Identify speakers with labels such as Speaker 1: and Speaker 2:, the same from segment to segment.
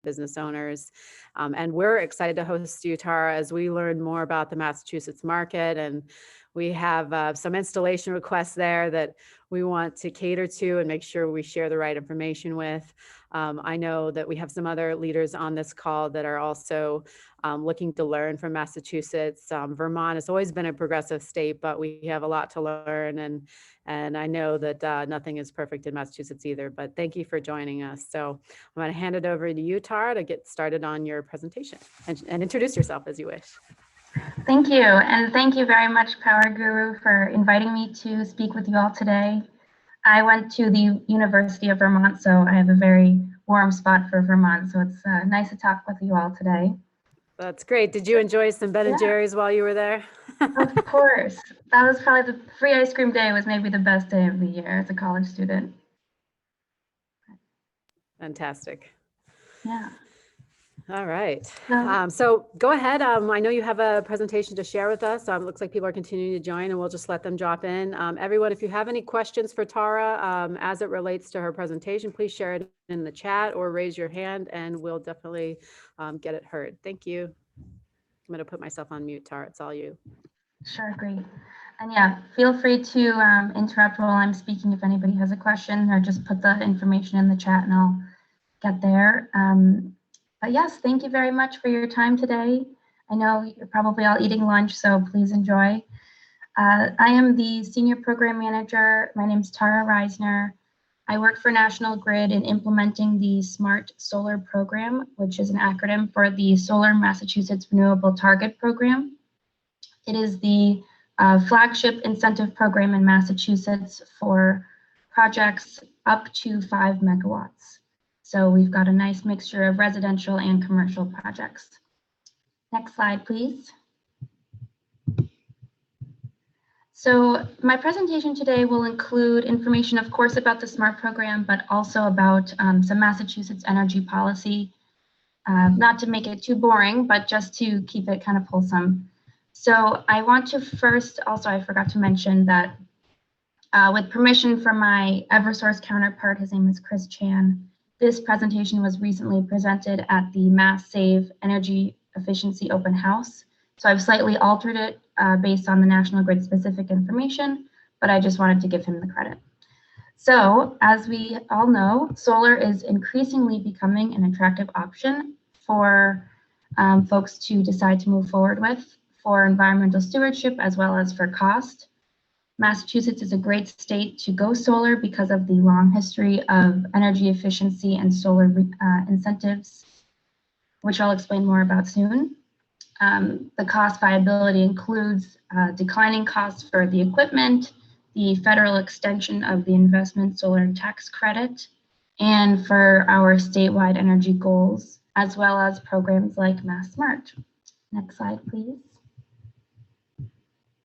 Speaker 1: business owners. And we're excited to host you, Tara, as we learn more about the Massachusetts market. And we have some installation requests there that we want to cater to and make sure we share the right information with. I know that we have some other leaders on this call that are also looking to learn from Massachusetts. Vermont has always been a progressive state, but we have a lot to learn. And I know that nothing is perfect in Massachusetts either, but thank you for joining us. So I'm going to hand it over to you, Tara, to get started on your presentation and introduce yourself as you wish.
Speaker 2: Thank you, and thank you very much, Power Guru, for inviting me to speak with you all today. I went to the University of Vermont, so I have a very warm spot for Vermont, so it's nice to talk with you all today.
Speaker 1: That's great. Did you enjoy some Ben & Jerry's while you were there?
Speaker 2: Of course. That was probably the free ice cream day was maybe the best day of the year as a college student.
Speaker 1: Fantastic.
Speaker 2: Yeah.
Speaker 1: All right. So go ahead. I know you have a presentation to share with us. It looks like people are continuing to join, and we'll just let them drop in. Everyone, if you have any questions for Tara as it relates to her presentation, please share it in the chat or raise your hand, and we'll definitely get it heard. Thank you. I'm going to put myself on mute, Tara. It's all you.
Speaker 2: Sure, great. And yeah, feel free to interrupt while I'm speaking if anybody has a question, or just put the information in the chat and I'll get there. But yes, thank you very much for your time today. I know you're probably all eating lunch, so please enjoy. I am the Senior Program Manager. My name is Tara Reisner. I work for National Grid in implementing the Smart Solar Program, which is an acronym for the Solar Massachusetts Renewable Target Program. It is the flagship incentive program in Massachusetts for projects up to 5 megawatts. So we've got a nice mixture of residential and commercial projects. Next slide, please. So my presentation today will include information, of course, about the SMART program, but also about some Massachusetts energy policy. Not to make it too boring, but just to keep it kind of wholesome. So I want to first, also I forgot to mention that with permission from my Eversource counterpart, his name is Chris Chan, this presentation was recently presented at the Mass Save Energy Efficiency Open House. So I've slightly altered it based on the National Grid specific information, but I just wanted to give him the credit. So as we all know, solar is increasingly becoming an attractive option for folks to decide to move forward with for environmental stewardship as well as for cost. Massachusetts is a great state to go solar because of the long history of energy efficiency and solar incentives, which I'll explain more about soon. The cost viability includes declining costs for the equipment, the federal extension of the investment solar tax credit, and for our statewide energy goals, as well as programs like Mass Smart. Next slide, please.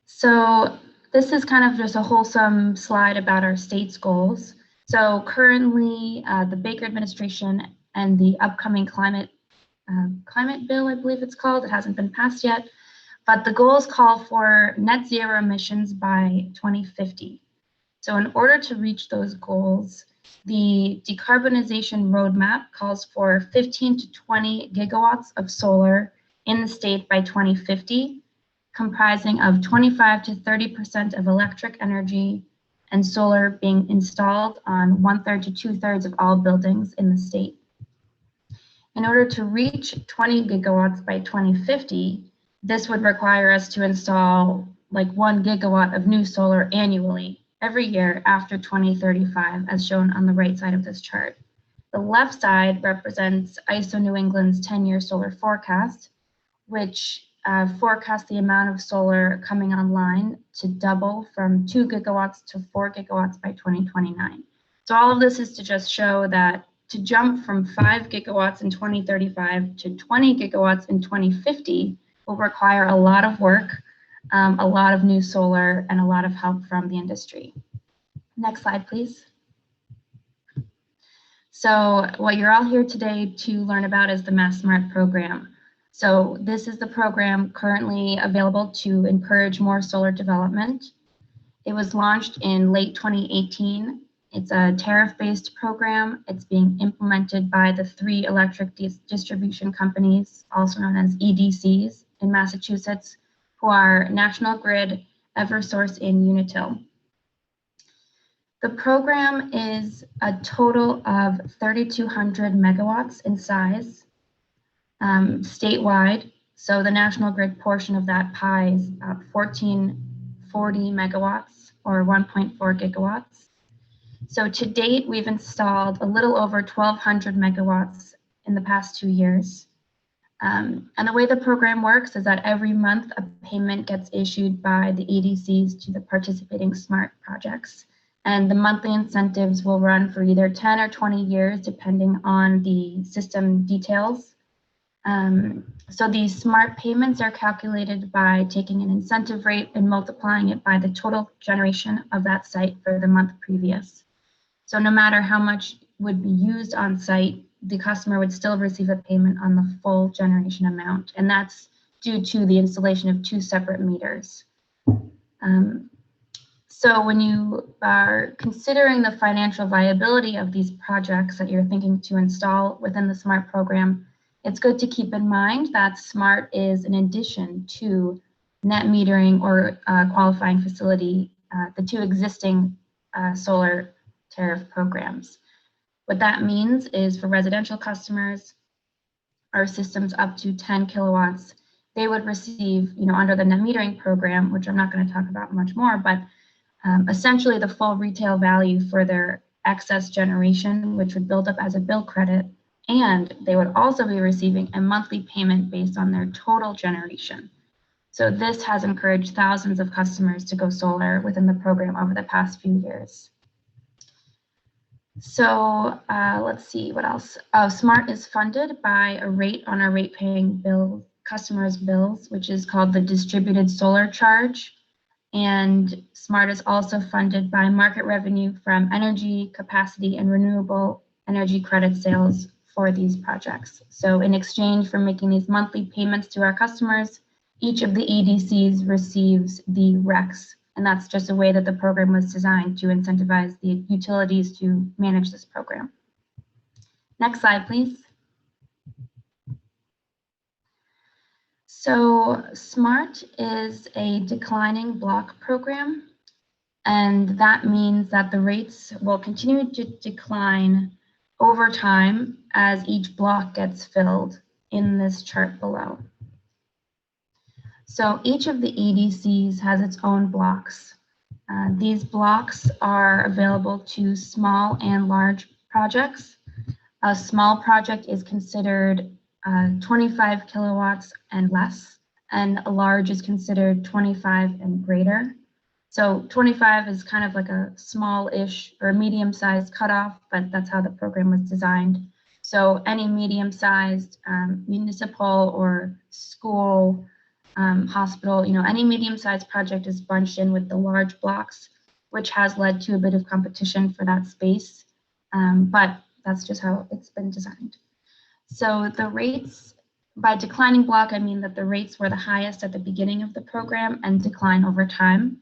Speaker 2: So this is kind of just a wholesome slide about our state's goals. So currently, the Baker administration and the upcoming climate bill, I believe it's called, it hasn't been passed yet, but the goals call for net zero emissions by 2050. So in order to reach those goals, the decarbonization roadmap calls for 15 to 20 gigawatts of solar in the state by 2050, comprising of 25 to 30% of electric energy and solar being installed on 1/3 to 2/3 of all buildings in the state. In order to reach 20 gigawatts by 2050, this would require us to install like 1 gigawatt of new solar annually every year after 2035, as shown on the right side of this chart. The left side represents ISO New England's 10-year solar forecast, which forecast the amount of solar coming online to double from 2 gigawatts to 4 gigawatts by 2029. So all of this is to just show that to jump from 5 gigawatts in 2035 to 20 gigawatts in 2050 will require a lot of work, a lot of new solar, and a lot of help from the industry. Next slide, please. So what you're all here today to learn about is the Mass Smart program. So this is the program currently available to encourage more solar development. It was launched in late 2018 It's a tariff-based program. It's being implemented by the 3 electric distribution companies, also known as EDCs in Massachusetts, who are National Grid, Eversource, and Unitil. The program is a total of 3,200 megawatts in size, statewide. So the National Grid portion of that pie is 1,440 megawatts, or 1.4 gigawatts. So to date, we've installed a little over 1,200 megawatts in the past 2 years. And the way the program works is that every month a payment gets issued by the EDCs to the participating SMART projects. And the monthly incentives will run for either 10 or 20 years, depending on the system details. So these SMART payments are calculated by taking an incentive rate and multiplying it by the total generation of that site for the month previous. So no matter how much would be used on site, the customer would still receive a payment on the full generation amount. And that's due to the installation of 2 separate meters. So when you are considering the financial viability of these projects that you're thinking to install within the SMART program, it's good to keep in mind that SMART is an addition to net metering or qualifying facility, the 2 existing solar tariff programs. What that means is for residential customers or systems up to 10 kilowatts, they would receive, under the net metering program, which I'm not going to talk about much more, but essentially the full retail value for their excess generation, which would build up as a bill credit, and they would also be receiving a monthly payment based on their total generation. So this has encouraged thousands of customers to go solar within the program over the past few years. So let's see what else. SMART is funded by a rate on our rate-paying bill customers' bills, which is called the distributed solar charge. And SMART is also funded by market revenue from energy, capacity, and renewable energy credit sales for these projects. So in exchange for making these monthly payments to our customers, each of the EDCs receives the RECs. And that's just a way that the program was designed to incentivize the utilities to manage this program. Next slide, please. So SMART is a declining block program, and that means that the rates will continue to decline over time as each block gets filled in this chart below. So each of the EDCs has its own blocks. These blocks are available to small and large projects. A small project is considered 25 kilowatts and less, and a large is considered 25 and greater. So 25 is kind of like a small-ish or medium-sized cutoff, but that's how the program was designed. So any medium-sized municipal or school, hospital, any medium-sized project is bunched in with the large blocks, which has led to a bit of competition for that space. But that's just how it's been designed. So the rates, by declining block, I mean that the rates were the highest at the beginning of the program and decline over time.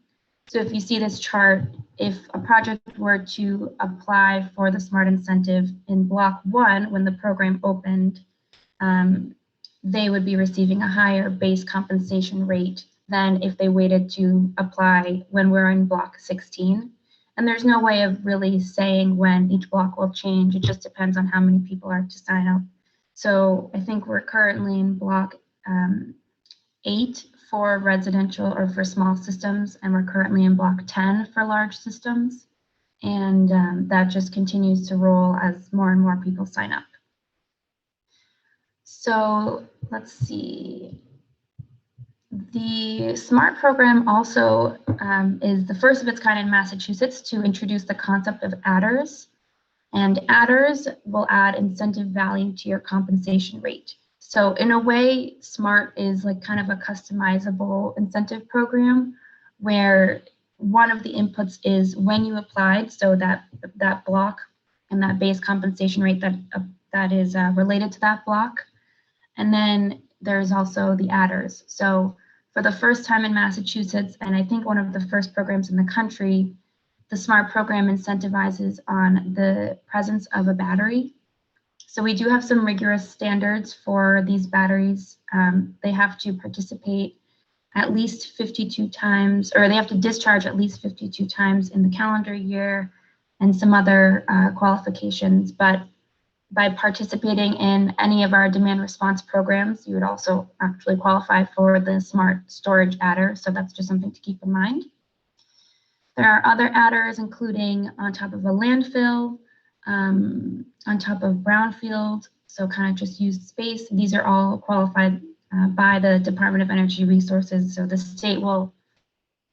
Speaker 2: So if you see this chart, if a project were to apply for the SMART incentive in block 1 when the program opened, they would be receiving a higher base compensation rate than if they waited to apply when we're in block 16. And there's no way of really saying when each block will change. It just depends on how many people are to sign up. So I think we're currently in block 8 for residential or for small systems, and we're currently in block 10 for large systems. And that just continues to roll as more and more people sign up. So let's see. The SMART program also is the first of its kind in Massachusetts to introduce the concept of adders. And adders will add incentive value to your compensation rate. So in a way, SMART is like kind of a customizable incentive program where one of the inputs is when you applied, so that block and that base compensation rate that is related to that block. And then there's also the adders. So for the first time in Massachusetts, and I think one of the first programs in the country, the SMART program incentivizes on the presence of a battery. So we do have some rigorous standards for these batteries. They have to participate at least 52 times, or they have to discharge at least 52 times in the calendar year, and some other qualifications. But by participating in any of our demand response programs, you would also actually qualify for the SMART storage adder. So that's just something to keep in mind. There are other adders, including on top of a landfill, on top of brownfield, so kind of just used space. These are all qualified by the Department of Energy Resources, so the state will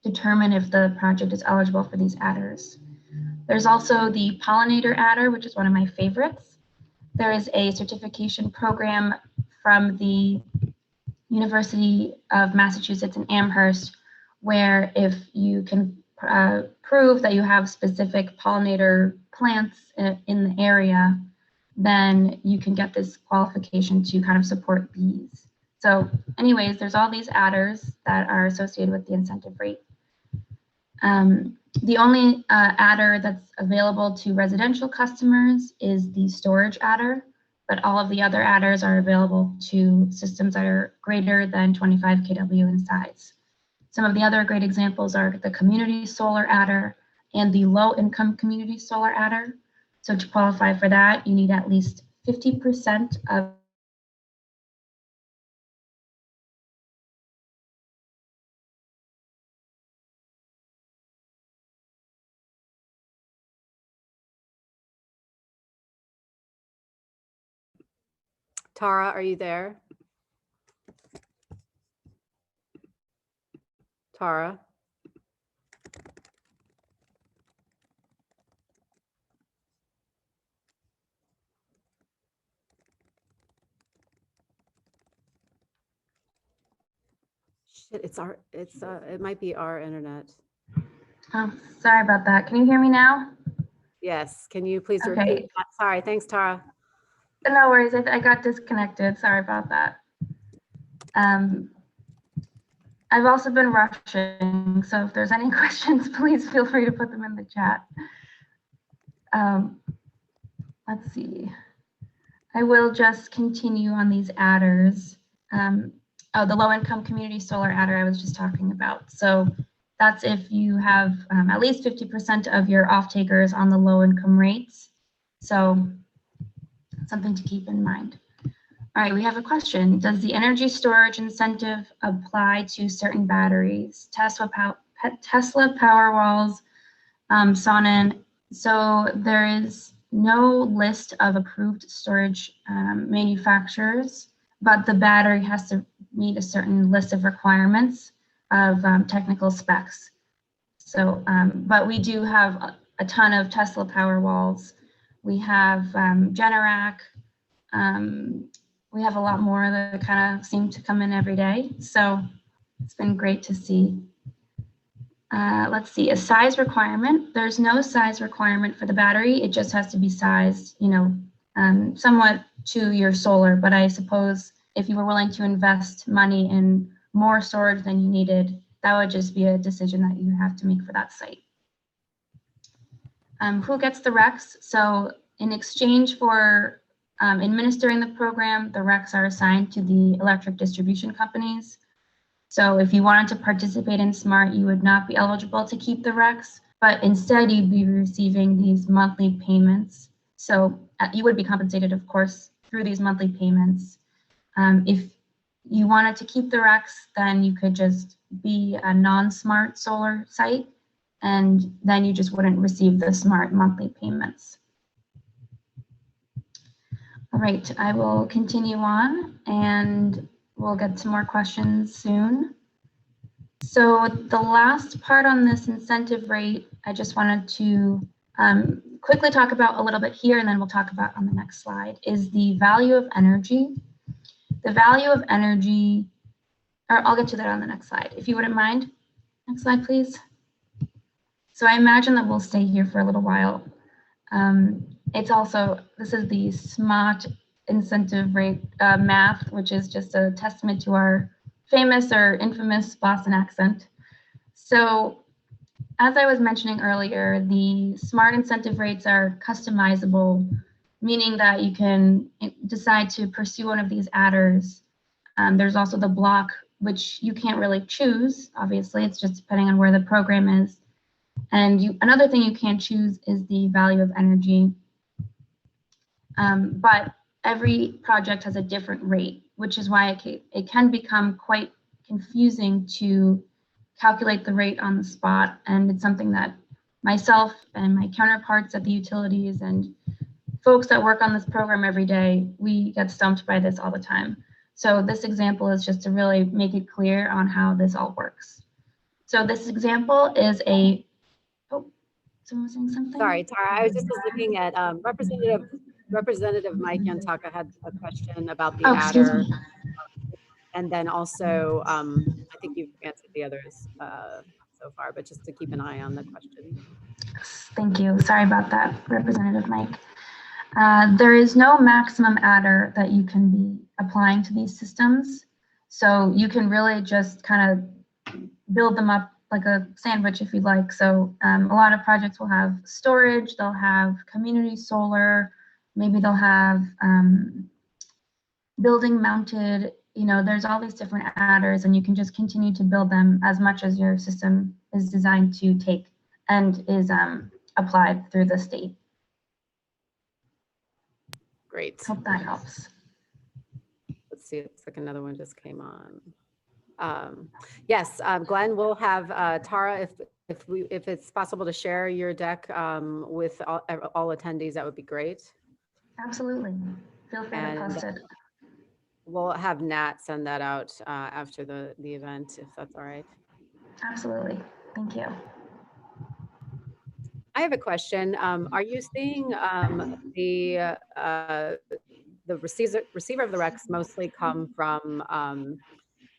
Speaker 2: determine if the project is eligible for these adders. There's also the pollinator adder, which is one of my favorites. There is a certification program from the University of Massachusetts in Amherst, where if you can prove that you have specific pollinator plants in the area, then you can get this qualification to kind of support bees. So anyways, there's all these adders that are associated with the incentive rate. The only adder that's available to residential customers is the storage adder, but all of the other adders are available to systems that are greater than 25 kW in size. Some of the other great examples are the community solar adder and the low income community solar adder. So to qualify for that, you need at least 50% of
Speaker 1: Tara, are you there? Tara? Shit, it might be our internet.
Speaker 2: Oh, sorry about that. Can you hear me now?
Speaker 1: Yes, can you please
Speaker 2: Okay.
Speaker 1: repeat? Sorry, thanks, Tara.
Speaker 2: No worries, I got disconnected. Sorry about that. I've also been rushing, so if there's any questions, please feel free to put them in the chat. Let's see. I will just continue on these adders. Oh, the low-income community solar adder I was just talking about. So that's if you have at least 50% of your off-takers on the low-income rates. So something to keep in mind. All right, we have a question. Does the energy storage incentive apply to certain batteries? Tesla Powerwall's, Sonnen. So there is no list of approved storage manufacturers, but the battery has to meet a certain list of requirements of technical specs. So, but we do have a ton of Tesla Powerwalls. We have Generac. We have a lot more that kind of seem to come in every day. So it's been great to see. Let's see, a size requirement. There's no size requirement for the battery. It just has to be sized, you know, somewhat to your solar. But I suppose if you were willing to invest money in more storage than you needed, that would just be a decision that you have to make for that site. Who gets the RECs? So in exchange for administering the program, the RECs are assigned to the electric distribution companies. So if you wanted to participate in SMART, you would not be eligible to keep the RECs, but instead you'd be receiving these monthly payments. So you would be compensated, of course, through these monthly payments. If you wanted to keep the RECs, then you could just be a non-SMART solar site, and then you just wouldn't receive the SMART monthly payments. All right, I will continue on and we'll get to more questions soon. So the last part on this incentive rate, I just wanted to quickly talk about a little bit here, and then we'll talk about on the next slide, is the value of energy. The value of energy, or I'll get to that on the next slide, if you wouldn't mind. Next slide, please. So I imagine that we'll stay here for a little while. It's also, this is the SMART incentive rate math, which is just a testament to our famous or infamous Boston accent. So as I was mentioning earlier, the smart incentive rates are customizable, meaning that you can decide to pursue one of these adders. There's also the block, which you can't really choose. Obviously, it's just depending on where the program is. And another thing you can't choose is the value of energy. But every project has a different rate, which is why it can become quite confusing to calculate the rate on the spot. And it's something that myself and my counterparts at the utilities and folks that work on this program every day, we get stumped by this all the time. So this example is just to really make it clear on how this all works. So this example is a, oh, someone was saying something?
Speaker 1: Sorry, Tara, I was just looking at Representative Mike Yantaka had a question about the adder. And then also, I think you've answered the others so far, but just to keep an eye on the question.
Speaker 2: Thank you. Sorry about that, Representative Mike. There is no maximum adder that you can be applying to these systems. So you can really just kind of build them up like a sandwich if you'd like. So a lot of projects will have storage, they'll have community solar, maybe they'll have building mounted, there's all these different adders, and you can just continue to build them as much as your system is designed to take and is applied through the state.
Speaker 1: Great.
Speaker 2: Hope that helps.
Speaker 1: Let's see, it's like another one just came on. Yes, Glenn, we'll have Tara, if it's possible to share your deck with all attendees, that would be great.
Speaker 2: Absolutely. Feel free to post it.
Speaker 1: We'll have Nat send that out after the event, if that's all right.
Speaker 2: Absolutely. Thank you.
Speaker 1: I have a question. Are you seeing the receiver of the RECs mostly come from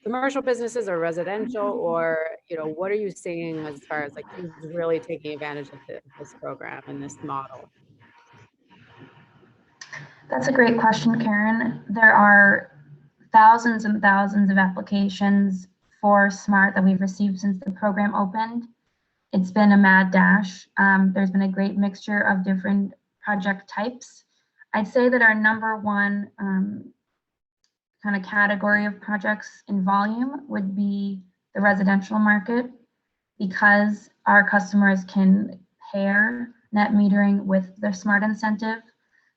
Speaker 1: commercial businesses or residential, or what are you seeing as far as like who's really taking advantage of this program and this model?
Speaker 2: That's a great question, Karen. There are thousands and thousands of applications for SMART that we've received since the program opened. It's been a mad dash. There's been a great mixture of different project types. I'd say that our number one kind of category of projects in volume would be the residential market, because our customers can pair net metering with their SMART incentive.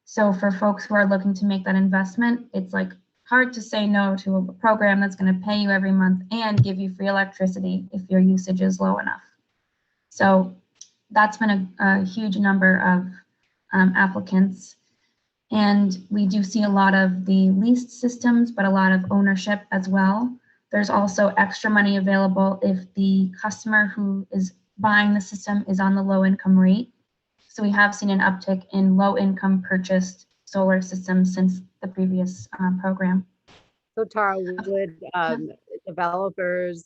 Speaker 2: So for folks who are looking to make that investment, it's like hard to say no to a program that's going to pay you every month and give you free electricity if your usage is low enough. So that's been a huge number of applicants. And we do see a lot of the leased systems, but a lot of ownership as well. There's also extra money available if the customer who is buying the system is on the low income rate. So we have seen an uptick in low income purchased solar systems since the previous program.
Speaker 1: So Tara, would developers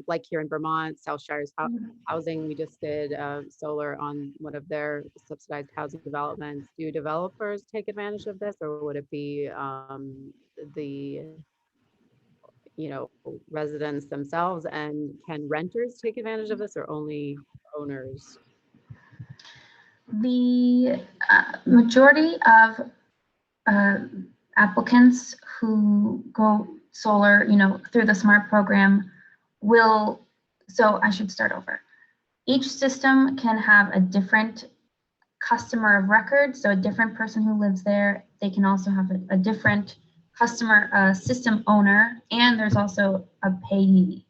Speaker 1: like here in Vermont, South Shire's housing, we just did solar on one of their subsidized housing developments. Do developers take advantage of this, or would it be the residents themselves? And can renters take advantage of this, or only owners?
Speaker 2: The majority of applicants who go solar, through the SMART program will, so I should start over. Each system can have a different customer of record, so a different person who lives there. They can also have a different customer system owner, and there's also a payee.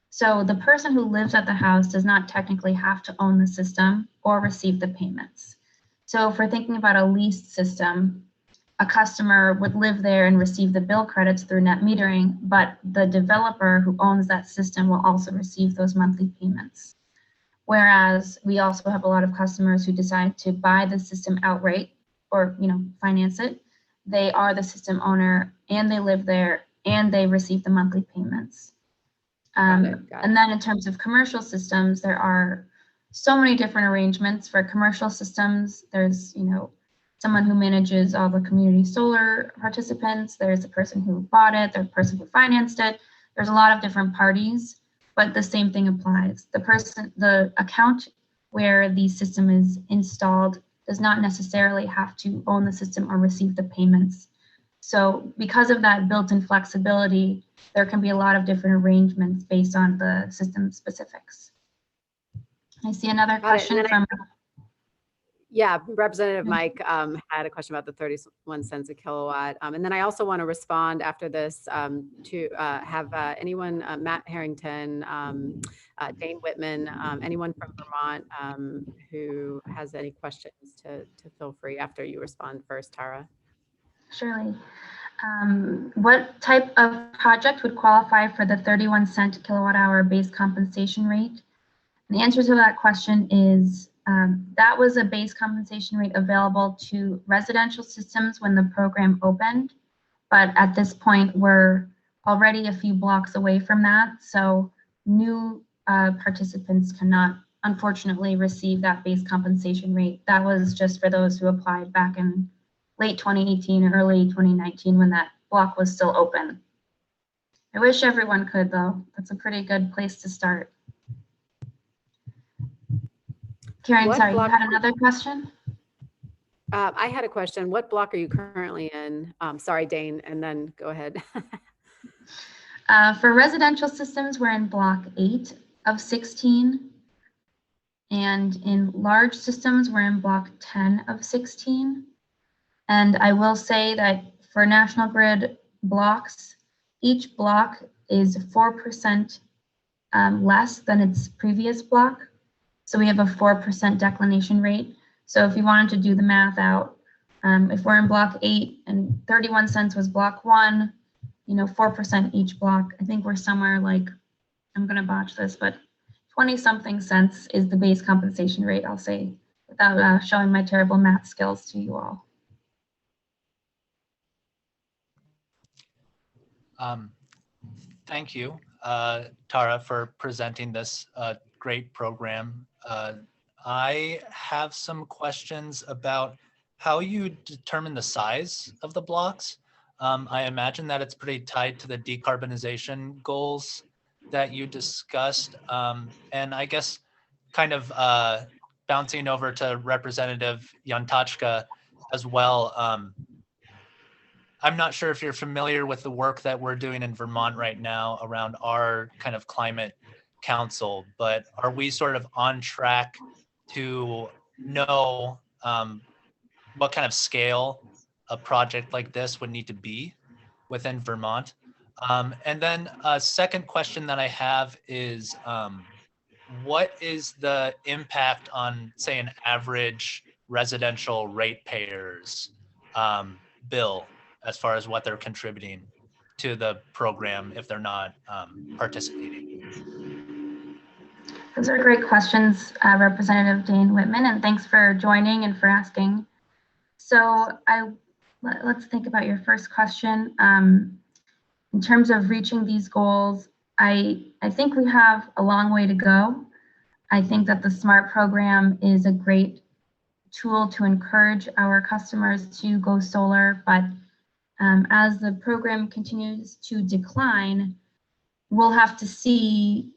Speaker 2: So the person who lives at the house does not technically have to own the system or receive the payments. So if we're thinking about a leased system, a customer would live there and receive the bill credits through net metering, but the developer who owns that system will also receive those monthly payments. Whereas we also have a lot of customers who decide to buy the system outright or finance it. They are the system owner and they live there and they receive the monthly payments. Got it. And then in terms of commercial systems, there are so many different arrangements for commercial systems. There's someone who manages all the community solar participants. There's a person who bought it. There's a person who financed it. There's a lot of different parties. but the same thing applies. The account where the system is installed does not necessarily have to own the system or receive the payments. So because of that built-in flexibility, there can be a lot of different arrangements based on the system specifics. I see another question from.
Speaker 1: Yeah, Representative Mike had a question about the 31 cents a kilowatt. And then I also want to respond after this to have anyone, Matt Harrington, Dane Whitman, anyone from Vermont who has any questions to feel free after you respond first, Tara.
Speaker 2: Surely. What type of project would qualify for the 31 cent kilowatt hour base compensation rate? And the answer to that question is that was a base compensation rate available to residential systems when the program opened. But at this point, we're already a few blocks away from that. So new participants cannot, unfortunately, receive that base compensation rate. That was just for those who applied back in late 2018 or early 2019 when that block was still open. I wish everyone could, though. That's a pretty good place to start. Karen, sorry, you had another question?
Speaker 1: I had a question. What block are you currently in? Sorry, Dane, and then go ahead.
Speaker 2: For residential systems, we're in block 8 of 16. And in large systems, we're in block 10 of 16. And I will say that for National Grid blocks, each block is 4% less than its previous block. So we have a 4% declination rate. So if you wanted to do the math out, if we're in block 8 and 31 cents was block 1, 4% each block, I think we're somewhere like, I'm gonna botch this, but 20-something cents is the base compensation rate, I'll say, without showing my terrible math skills to you all.
Speaker 3: Thank you, Tara, for presenting this great program. I have some questions about how you determine the size of the blocks. I imagine that it's pretty tied to the decarbonization goals that you discussed. And I guess kind of bouncing over to Representative Yantachka as well. I'm not sure if you're familiar with the work that we're doing in Vermont right now around our kind of climate council, but are we sort of on track to know what kind of scale a project like this would need to be within Vermont? And then a second question that I have is, what is the impact on, say, an average residential ratepayer's bill as far as what they're contributing to the program if they're not participating?
Speaker 2: Those are great questions, Representative Dane Whitman, and thanks for joining and for asking. So let's think about your first question. In terms of reaching these goals, I think we have a long way to go. I think that the SMART program is a great tool to encourage our customers to go solar, but as the program continues to decline, we'll have to see,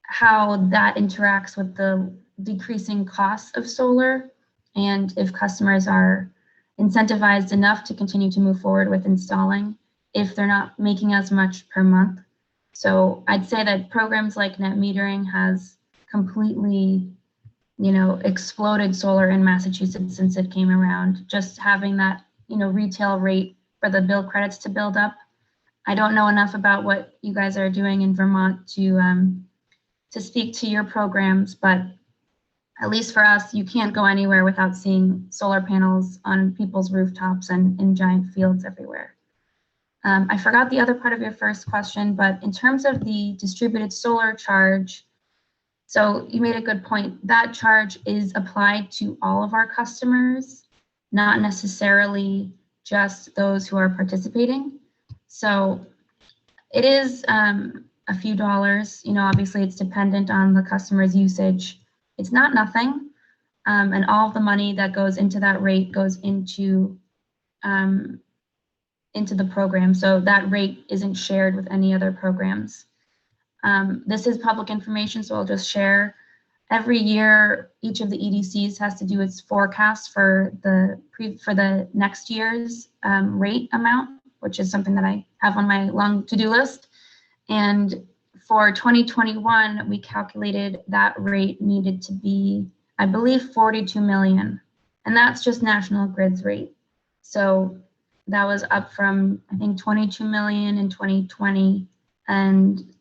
Speaker 2: how that interacts with the decreasing costs of solar, and if customers are incentivized enough to continue to move forward with installing if they're not making as much per month. So I'd say that programs like net metering has completely, exploded solar in Massachusetts since it came around. Just having that, retail rate for the bill credits to build up. I don't know enough about what you guys are doing in Vermont to speak to your programs, but at least for us, you can't go anywhere without seeing solar panels on people's rooftops and in giant fields everywhere. I forgot the other part of your first question, but in terms of the distributed solar charge, so you made a good point. That charge is applied to all of our customers, not necessarily just those who are participating. So it is a few dollars, obviously it's dependent on the customer's usage. It's not nothing. And all of the money that goes into that rate goes into the program. So that rate isn't shared with any other programs. This is public information, so I'll just share. Every year, each of the EDCs has to do its forecast for the next year's rate amount, which is something that I have on my long to-do list. And for 2021, we calculated that rate needed to be, I believe, 42 million. And that's just National Grid's rate. So that was up from, I think, 22 million in 2020 and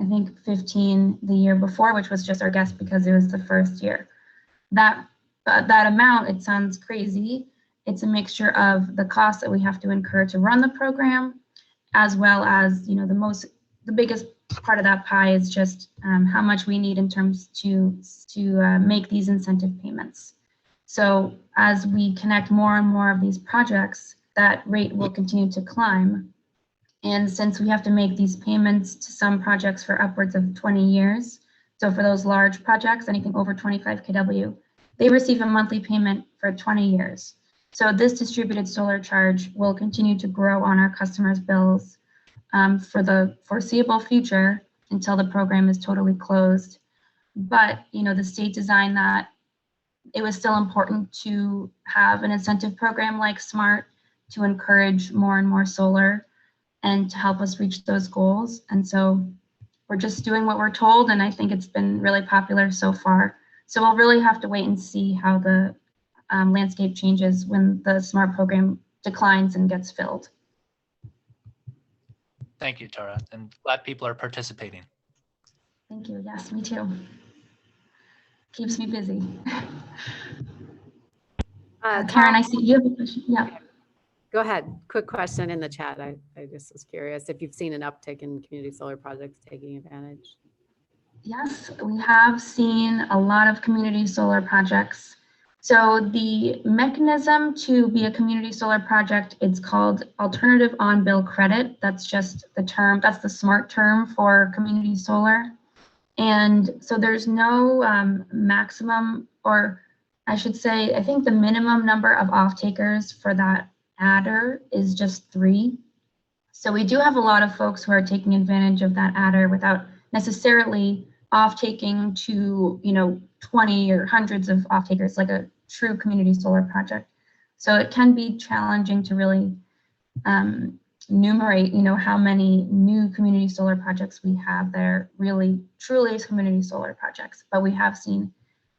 Speaker 2: I think 15 the year before, which was just our guess because it was the first year. That amount, it sounds crazy. It's a mixture of the costs that we have to incur to run the program, as well as, you know, the biggest part of that pie is just how much we need in terms to make these incentive payments. So as we connect more and more of these projects, that rate will continue to climb. And since we have to make these payments to some projects for upwards of 20 years, so for those large projects, anything over 25 kW, they receive a monthly payment for 20 years. So this distributed solar charge will continue to grow on our customers' bills for the foreseeable future until the program is totally closed. But, you know, the state designed that it was still important to have an incentive program like SMART to encourage more and more solar and to help us reach those goals. And so we're just doing what we're told, and I think it's been really popular so far. So we'll really have to wait and see how the landscape changes when the SMART program declines and gets filled.
Speaker 3: Thank you, Tara, and glad people are participating.
Speaker 2: Thank you. Yes, me too. Keeps me busy. Karen, I see you have a question. Yeah.
Speaker 1: Go ahead. Quick question in the chat. I just was curious if you've seen an uptick in community solar projects taking advantage.
Speaker 2: Yes, we have seen a lot of community solar projects. So the mechanism to be a community solar project, it's called alternative on-bill credit. That's just the term, that's the SMART term for community solar. And so there's no maximum, or I should say, I think the minimum number of off-takers for that adder is just 3. So we do have a lot of folks who are taking advantage of that adder without necessarily off-taking to, you know, 20 or hundreds of off-takers like a true community solar project. So it can be challenging to really enumerate, you know, how many new community solar projects we have that are really truly community solar projects. But we have seen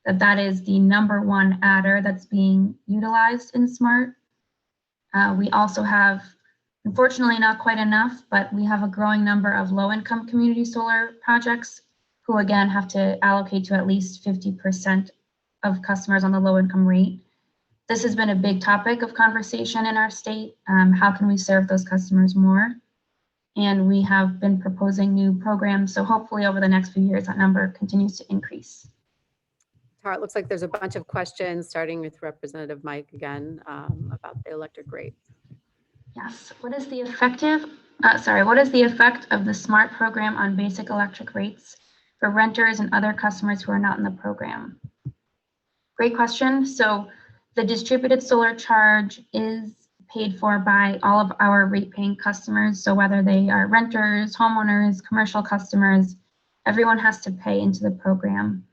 Speaker 2: that that is the #1 adder that's being utilized in SMART. We also have, unfortunately not quite enough, but we have a growing number of low-income community solar projects who again have to allocate to at least 50% of customers on the low-income rate. This has been a big topic of conversation in our state. How can we serve those customers more? And we have been proposing new programs. So hopefully over the next few years, that number continues to increase.
Speaker 1: Tara, it looks like there's a bunch of questions, starting with Representative Mike again, about the electric rate.
Speaker 2: Yes. What is the effect of the SMART program on basic electric rates for renters and other customers who are not in the program? Great question. So the distributed solar charge is paid for by all of our rate-paying customers. So whether they are renters, homeowners, commercial customers, everyone has to pay into the program,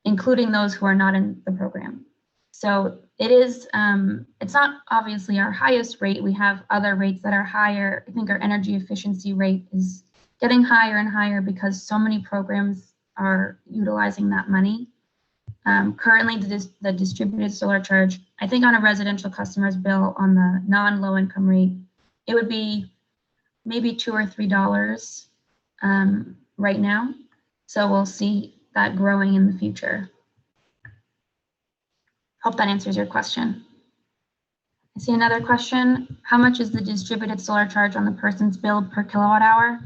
Speaker 2: including those who are not in the program. So it is, it's not obviously our highest rate. We have other rates that are higher. I think our energy efficiency rate is getting higher and higher because so many programs are utilizing that money. Currently, the distributed solar charge, I think on a residential customer's bill on the non-low income rate, it would be maybe $2 or $3 right now. So we'll see that growing in the future. Hope that answers your question. I see another question. How much is the distributed solar charge on the person's bill per kilowatt hour?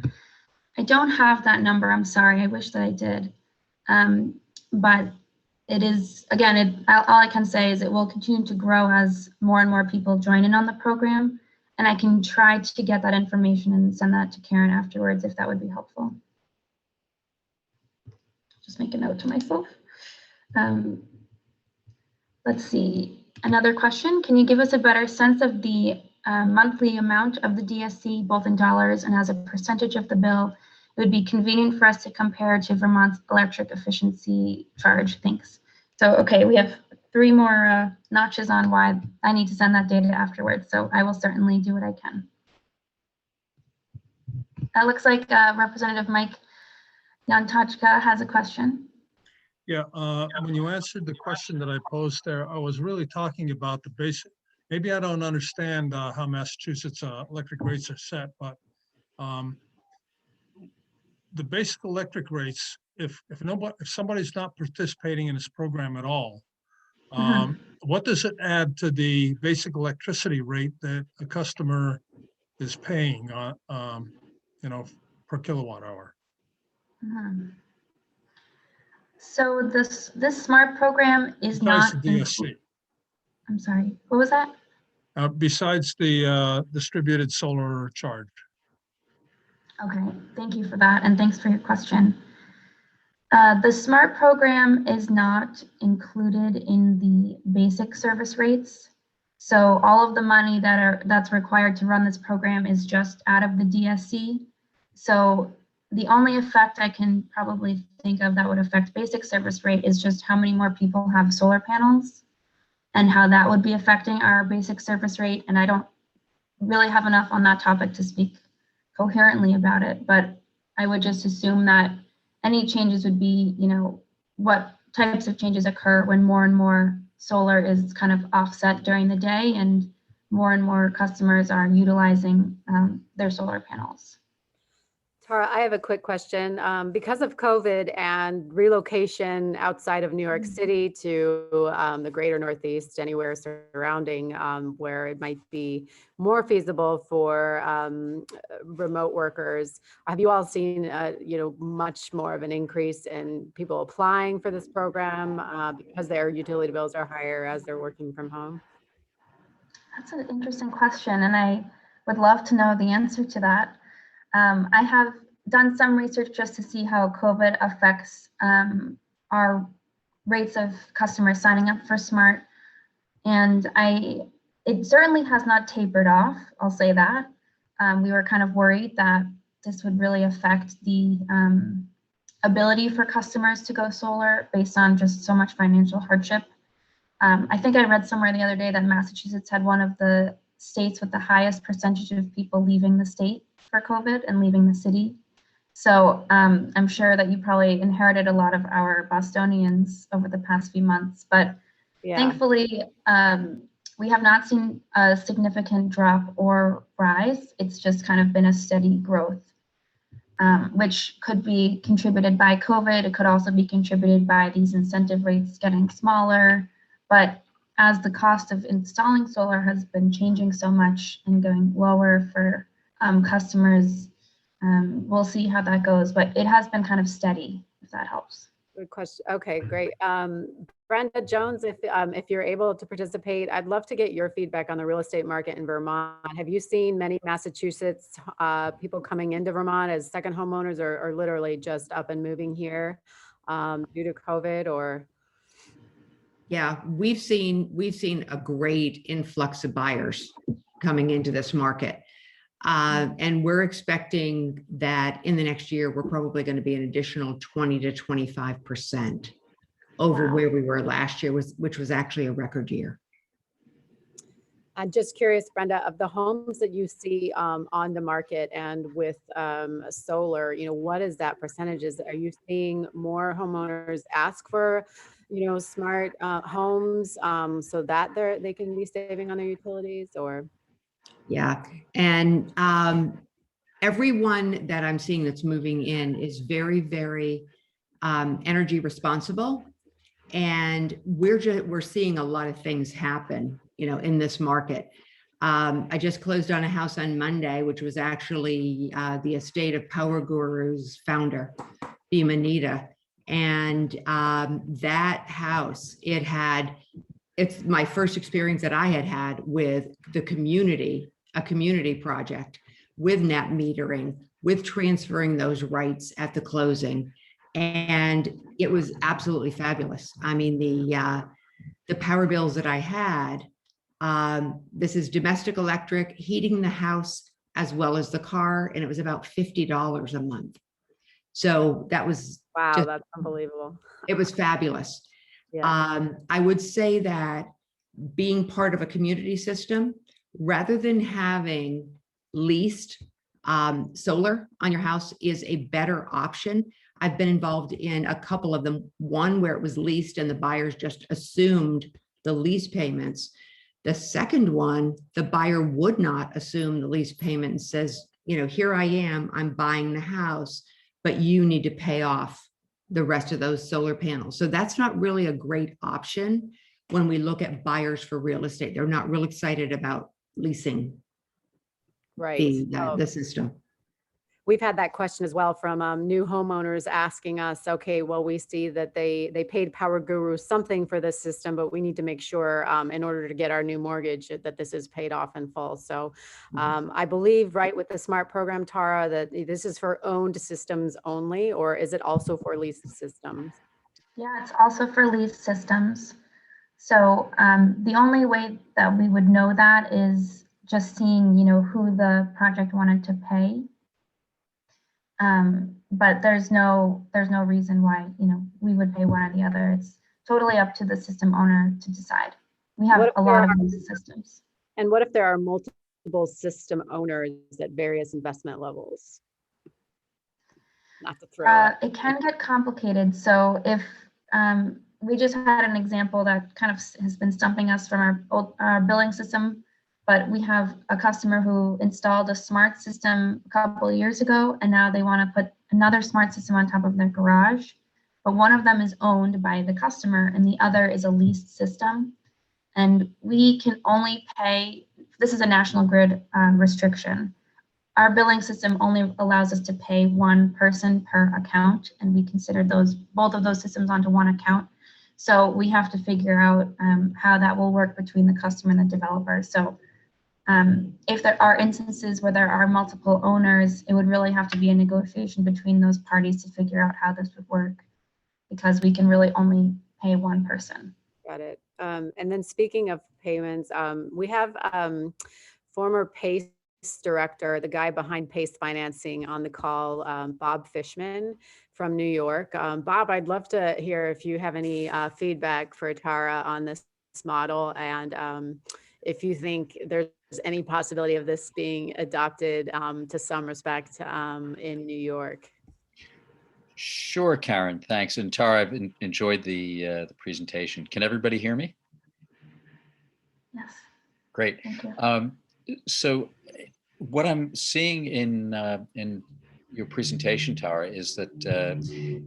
Speaker 2: I don't have that number. I'm sorry. I wish that I did. But it is, again, all I can say is it will continue to grow as more and more people join in on the program. And I can try to get that information and send that to Karen afterwards if that would be helpful. Just make a note to myself. Let's see, another question. Can you give us a better sense of the monthly amount of the DSC, both in dollars and as a percentage of the bill? it would be convenient for us to compare to Vermont's electric efficiency charge. Thanks. So, okay, we have 3 more notches on why I need to send that data afterwards. So I will certainly do what I can. That looks like Representative Mike Yantachka has a question.
Speaker 4: Yeah, when you answered the question that I posed there, I was really talking about the basic. Maybe I don't understand how Massachusetts electric rates are set, but the basic electric rates, if somebody's not participating in this program at all, what does it add to the basic electricity rate that a customer is paying per kilowatt hour?
Speaker 2: So this smart program is
Speaker 4: Besides
Speaker 2: not.
Speaker 4: the DSC.
Speaker 2: I'm sorry, what was that?
Speaker 4: Besides the distributed solar charge.
Speaker 2: Okay, thank you for that, and thanks for your question. The SMART program is not included in the basic service rates. So all of the money that's required to run this program is just out of the DSC. So the only effect I can probably think of that would affect basic service rate is just how many more people have solar panels and how that would be affecting our basic service rate. And I don't really have enough on that topic to speak coherently about it, but I would just assume that any changes would be, what types of changes occur when more and more solar is kind of offset during the day and more customers are utilizing their solar panels.
Speaker 1: Tara, I have a quick question. Because of COVID and relocation outside of New York City to the greater Northeast, anywhere surrounding where it might be more feasible for remote workers, have you all seen, much more of an increase in people applying for this program because their utility bills are higher as they're working from home?
Speaker 2: That's an interesting question, and I would love to know the answer to that. I have done some research just to see how COVID affects our rates of customers signing up for SMART. And it certainly has not tapered off, I'll say that. We were kind of worried that this would really affect the ability for customers to go solar based on just so much financial hardship. I think I read somewhere the other day that Massachusetts had one of the states with the highest percentage of people leaving the state for COVID and leaving the city. So I'm sure that you probably inherited a lot of our Bostonians over the past few months, but thankfully we have not seen a significant drop or rise. It's just kind of been a steady growth, which could be contributed by COVID. It could also be contributed by these incentive rates getting smaller. But as the cost of installing solar has been changing so much and going lower for customers, we'll see how that goes. But it has been kind of steady, if that helps.
Speaker 1: Good question. Okay, great. Brenda Jones, if you're able to participate, I'd love to get your feedback on the real estate market in Vermont. Have you seen many Massachusetts people coming into Vermont as second homeowners or literally just up and moving here due to COVID or?
Speaker 5: Yeah, we've seen a great influx of buyers coming into this market. And we're expecting that in the next year, we're probably going to be an additional 20 to 25% over where we were last year, which was actually a record year.
Speaker 1: I'm just curious, Brenda, of the homes that you see on the market and with solar, what is that percentage? Are you seeing more homeowners ask for, smart homes so that they can be saving on their utilities or?
Speaker 5: Yeah, and everyone that I'm seeing that's moving in is very, very energy responsible. And we're seeing a lot of things happen, in this market. I just closed on a house on Monday, which was actually the estate of Power Guru's founder, Bhimanita. And that house, it's my first experience that I had with the community, a community project with net metering, with transferring those rights at the closing. And it was absolutely fabulous. I mean, the power bills that I had, this is domestic electric, heating the house as well as the car, and it was about $50 a month. So that was
Speaker 1: Wow,
Speaker 5: just,
Speaker 1: that's unbelievable.
Speaker 5: it was fabulous.
Speaker 1: Yeah.
Speaker 5: I would say that being part of a community system, rather than having leased solar on your house, is a better option. I've been involved in a couple of them, one where it was leased and the buyers just assumed the lease payments. The second one, the buyer would not assume the lease payment and says, here I am, I'm buying the house, but you need to pay off the rest of those solar panels. So that's not really a great option when we look at buyers for real estate. They're not real excited about leasing
Speaker 1: Right.
Speaker 5: the system.
Speaker 1: We've had that question as well from new homeowners asking us, okay, well, we see that they paid Power Guru something for this system, but we need to make sure in order to get our new mortgage that this is paid off in full. So I believe, right, with the SMART program, Tara, that this is for owned systems only, or is it also for leased systems?
Speaker 2: Yeah, it's also for leased systems. So the only way that we would know that is just seeing, who the project wanted to pay. But there's no reason why, we would pay one or the other. It's totally up to the system owner to decide. We have a lot of these systems.
Speaker 1: And what if there are multiple system owners at various investment levels? Not to throw
Speaker 2: it can get complicated. So if we just had an example that kind of has been stumping us from our billing system, but we have a customer who installed a smart system a couple of years ago, and now they want to put another smart system on top of their garage. But one of them is owned by the customer and the other is a leased system. And we can only pay, this is a national grid restriction. Our billing system only allows us to pay one person per account, and we consider both of those systems onto one account. So we have to figure out how that will work between the customer and the developer. So if there are instances where there are multiple owners, it would really have to be a negotiation between those parties to figure out how this would work, because we can really only pay one person.
Speaker 1: Got it. And then speaking of payments, we have former PACE director, the guy behind PACE financing on the call, Bob Fishman from New York. Bob, I'd love to hear if you have any feedback for Tara on this model, and if you think there's any possibility of this being adopted to some respect in New York.
Speaker 6: Sure, Karen, thanks. And Tara, I've enjoyed the presentation. Can everybody hear me?
Speaker 2: Yes.
Speaker 6: Great.
Speaker 2: Thank you.
Speaker 6: So what I'm seeing in your presentation, Tara, is that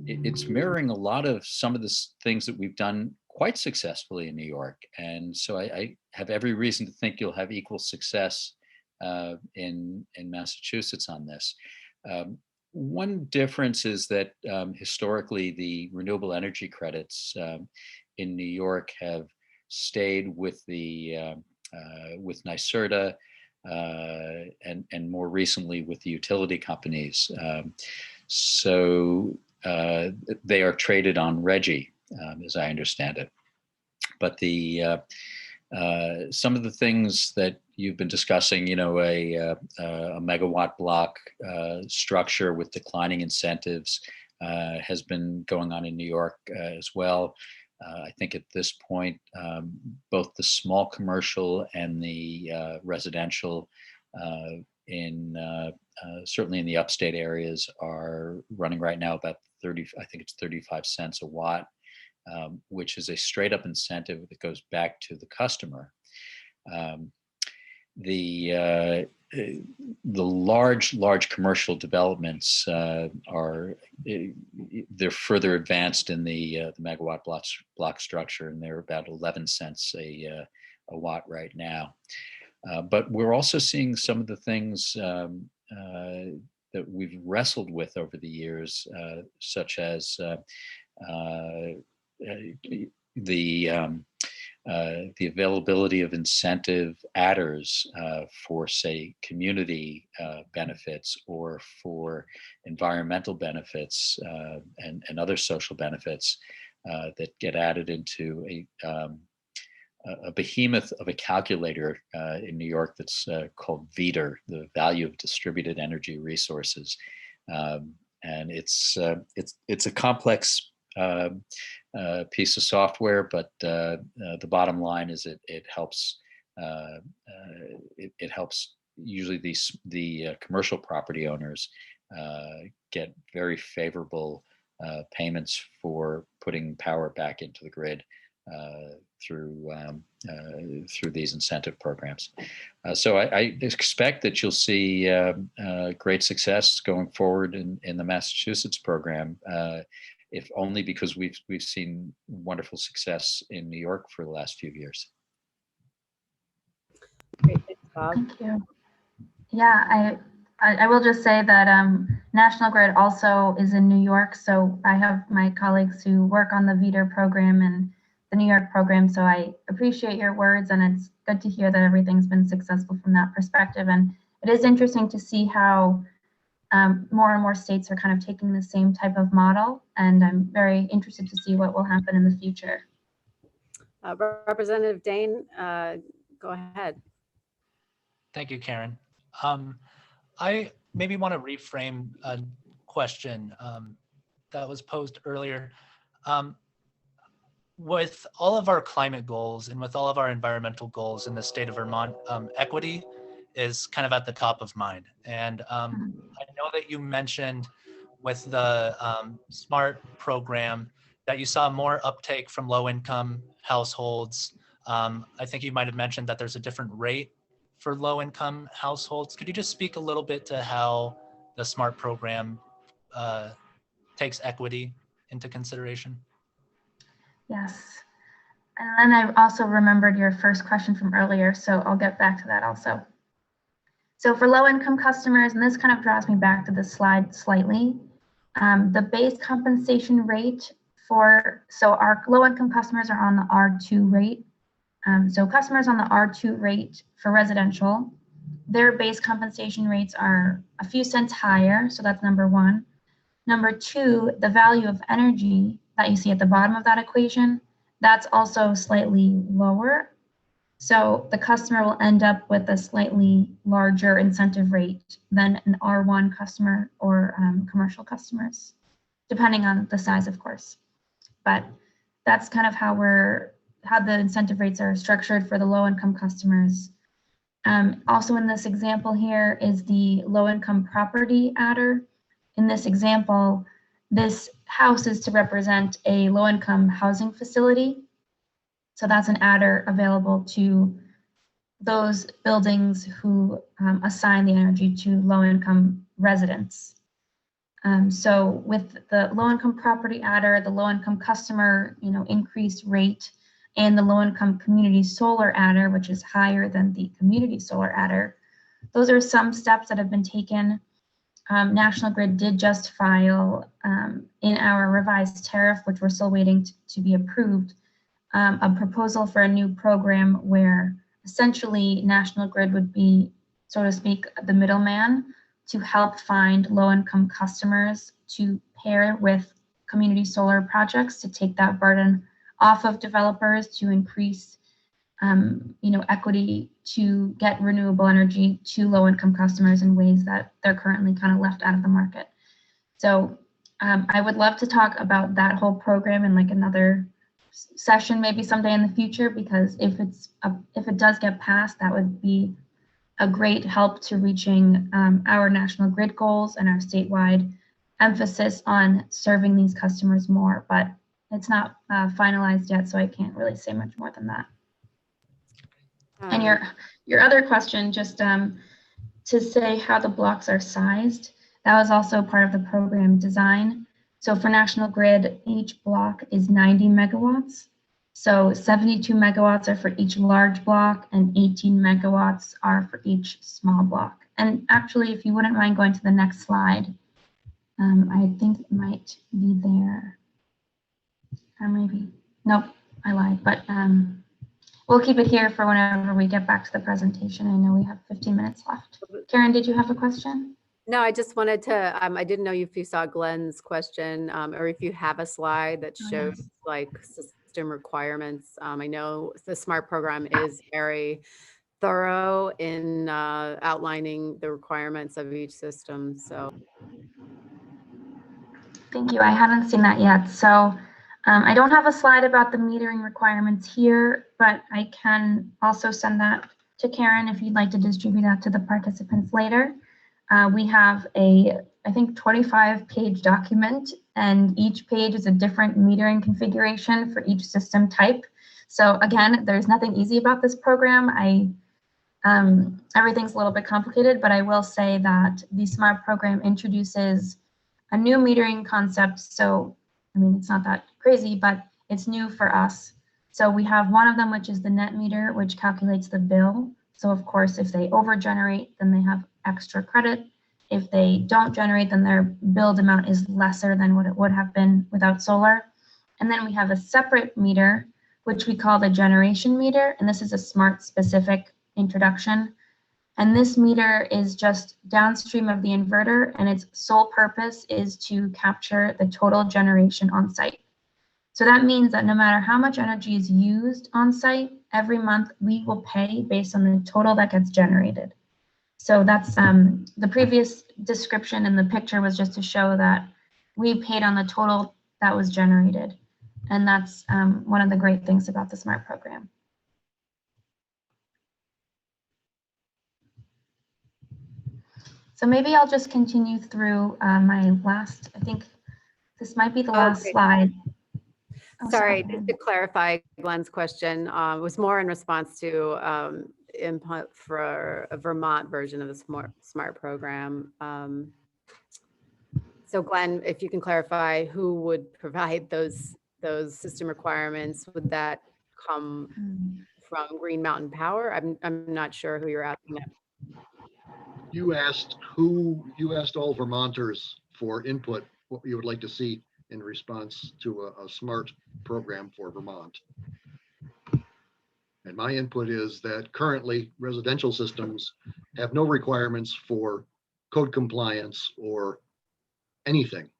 Speaker 6: it's mirroring a lot of some of the things that we've done quite successfully in New York. And so I have every reason to think you'll have equal success in Massachusetts on this. One difference is that historically the renewable energy credits in New York have stayed with the with Nyserda and more recently with the utility companies. So they are traded on RGGI, as I understand it. But the some of the things that you've been discussing, a megawatt block structure with declining incentives has been going on in New York as well. I think at this point, both the small commercial and the residential certainly in the upstate areas are running right now about 35 cents a watt, which is a straight up incentive that goes back to the customer. The large commercial developments they're further advanced in the megawatt block structure, and they're about 11 cents a watt right now. But we're also seeing some of the things that we've wrestled with over the years, such as the availability of incentive adders for, say, community benefits or for environmental benefits and other social benefits that get added into a behemoth of a calculator in New York that's called VEDR, the Value of Distributed Energy Resources. and it's a complex piece of software, but the bottom line is it helps it helps usually the commercial property owners get very favorable payments for putting power back into the grid through these incentive programs. So I expect that you'll see great success going forward in the Massachusetts program, if only because we've seen wonderful success in New York for the last few years.
Speaker 1: Great, thanks, Bob.
Speaker 2: Thank you. Yeah, I will just say that National Grid also is in New York, so I have my colleagues who work on the VETR program and the New York program, so I appreciate your words, and it's good to hear that everything's been successful from that perspective. And it is interesting to see how more and more states are kind of taking the same type of model, and I'm very interested to see what will happen in the future.
Speaker 1: Representative Dane, go ahead.
Speaker 3: Thank you, Karen. I maybe want to reframe a question that was posed earlier. With all of our climate goals and with all of our environmental goals in the state of Vermont, equity is kind of at the top of mind. And I know that you mentioned with the SMART program that you saw more uptake from low-income households. I think you might have mentioned that there's a different rate for low-income households. Could you just speak a little bit to how the SMART program takes equity into consideration?
Speaker 2: Yes. And then I also remembered your first question from earlier, so I'll get back to that also. So for low-income customers, and this kind of draws me back to the slide slightly, the base compensation rate so our low-income customers are on the R2 rate. So customers on the R2 rate for residential, their base compensation rates are a few cents higher, so that's number one. Number two, the value of energy that you see at the bottom of that equation, that's also slightly lower. So the customer will end up with a slightly larger incentive rate than an R1 customer or commercial customers, depending on the size, of course. But that's kind of how the incentive rates are structured for the low-income customers. Also in this example here is the low-income property adder. In this example, this house is to represent a low-income housing facility. So that's an adder available to those buildings who assign the energy to low-income residents. So with the low-income property adder, the low-income customer, increased rate, and the low-income community solar adder, which is higher than the community solar adder, those are some steps that have been taken. National Grid did just file in our revised tariff, which we're still waiting to be approved, a proposal for a new program where essentially National Grid would be, so to speak, the middleman to help find low-income customers to pair with community solar projects to take that burden off of developers to increase equity to get renewable energy to low-income customers in ways that they're currently kind of left out of the market. So I would love to talk about that whole program in like another session, maybe someday in the future, because if it does get passed, that would be a great help to reaching our National Grid goals and our statewide emphasis on serving these customers more. But it's not finalized yet, so I can't really say much more than that. And your other question, just to say how the blocks are sized, that was also part of the program design. So for National Grid, each block is 90 megawatts. So 72 megawatts are for each large block and 18 megawatts are for each small block. And actually, if you wouldn't mind going to the next slide, I think it might be there. Or maybe, nope, I lied, but we'll keep it here for whenever we get back to the presentation. I know we have 15 minutes left. Karen, did you have a question?
Speaker 1: No, I just wanted to, I didn't know if you saw Glenn's question or if you have a slide that shows like system requirements. I know the SMART program is very thorough in outlining the requirements of each system. So
Speaker 2: Thank you. I hadn't seen that yet. So I don't have a slide about the metering requirements here, but I can also send that to Karen if you'd like to distribute that to the participants later. We have a, I think, 25-page document, and each page is a different metering configuration for each system type. So again, there's nothing easy about this program. Everything's a little bit complicated, but I will say that the SMART program introduces a new metering concept. So, I mean, it's not that crazy, but it's new for us. So we have one of them, which is the net meter, which calculates the bill. So of course, if they over generate, then they have extra credit. If they don't generate, then their billed amount is lesser than what it would have been without solar. And then we have a separate meter, which we call the generation meter. And this is a SMART specific introduction. And this meter is just downstream of the inverter, and its sole purpose is to capture the total generation on site. So that means that no matter how much energy is used on site, every month we will pay based on the total that gets generated. So that's the previous description in the picture was just to show that we paid on the total that was generated. And that's one of the great things about the SMART program. So maybe I'll just continue through my last, I think this might be the last slide. Oh,
Speaker 1: Sorry, just to clarify Glenn's question, it was more in response to input for a Vermont version of the SMART program. So Glenn, if you can clarify who would provide those system requirements, would that come from Green Mountain Power? I'm not sure who you're asking that.
Speaker 7: You asked all Vermonters for input, what you would like to see in response to a SMART program for Vermont. And my input is that currently residential systems have no requirements for code compliance or anything.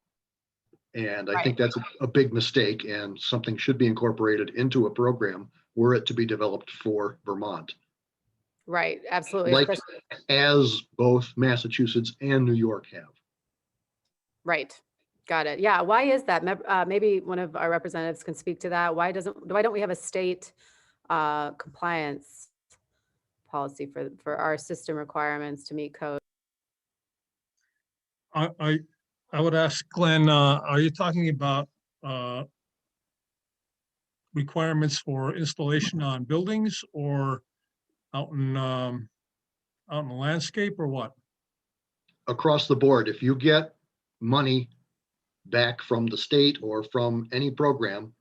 Speaker 7: And I think that's a big mistake, and something should be incorporated into a program were it to be developed for Vermont.
Speaker 1: Right, absolutely.
Speaker 7: Like as both Massachusetts and New York have.
Speaker 1: Right. Got it. Yeah. Why is that? Maybe one of our representatives can speak to that. Why don't we have a state compliance policy for our system requirements to meet code?
Speaker 4: I would ask Glenn, are you talking about requirements for installation on buildings or out in the landscape, or what?
Speaker 7: Across the board, if you get money back from the state or from any program,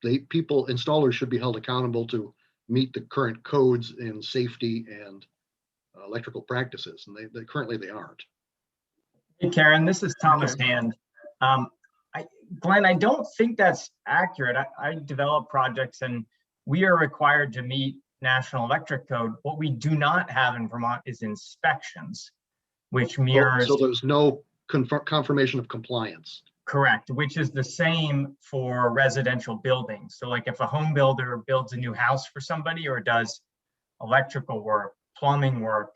Speaker 7: installers should be held accountable to meet the current codes in safety and electrical practices, and they currently aren't.
Speaker 8: Hey Karen, this is Thomas Hand. Glenn, I don't think that's accurate. I develop projects and we are required to meet National Electric Code. What we do not have in Vermont is inspections, which mirrors.
Speaker 7: So there's no confirmation of compliance.
Speaker 8: Correct, which is the same for residential buildings. So like if a home builder builds a new house for somebody or does electrical work, plumbing work,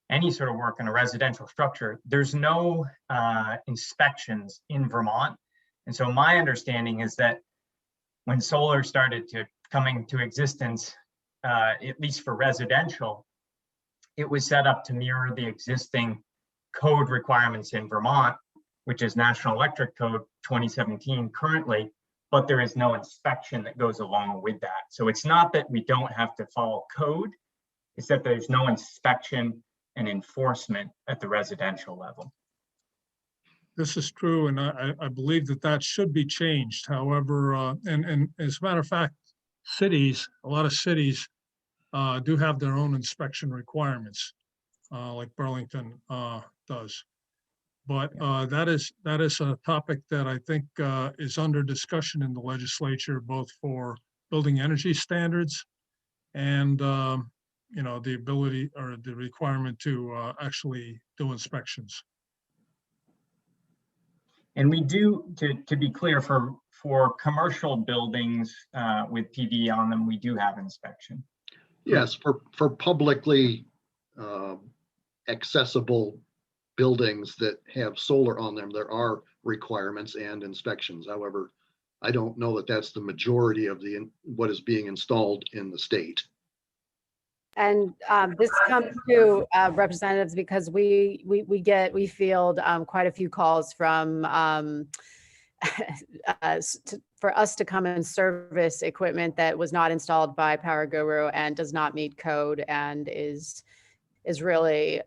Speaker 8: any sort of work in a residential structure, there's no inspections in Vermont. And so my understanding is that when solar started coming to existence, at least for residential, it was set up to mirror the existing code requirements in Vermont, which is National Electric Code 2017 currently, but there is no inspection that goes along with that. So it's not that we don't have to follow code, it's that there's no inspection and enforcement at the residential level.
Speaker 4: This is true, and I believe that should be changed. However, and as a matter of fact, a lot of cities do have their own inspection requirements, like Burlington does. But that is a topic that I think is under discussion in the legislature, both for building energy standards and the ability or the requirement to actually do inspections.
Speaker 8: And we do, to be clear, for commercial buildings with PV on them, we do have inspection.
Speaker 7: Yes, for publicly accessible buildings that have solar on them, there are requirements and inspections. However, I don't know that that's the majority of what is being installed in the state.
Speaker 1: And this comes to representatives because we field quite a few calls from for us to come and service equipment that was not installed by Power Guru and does not meet code and is really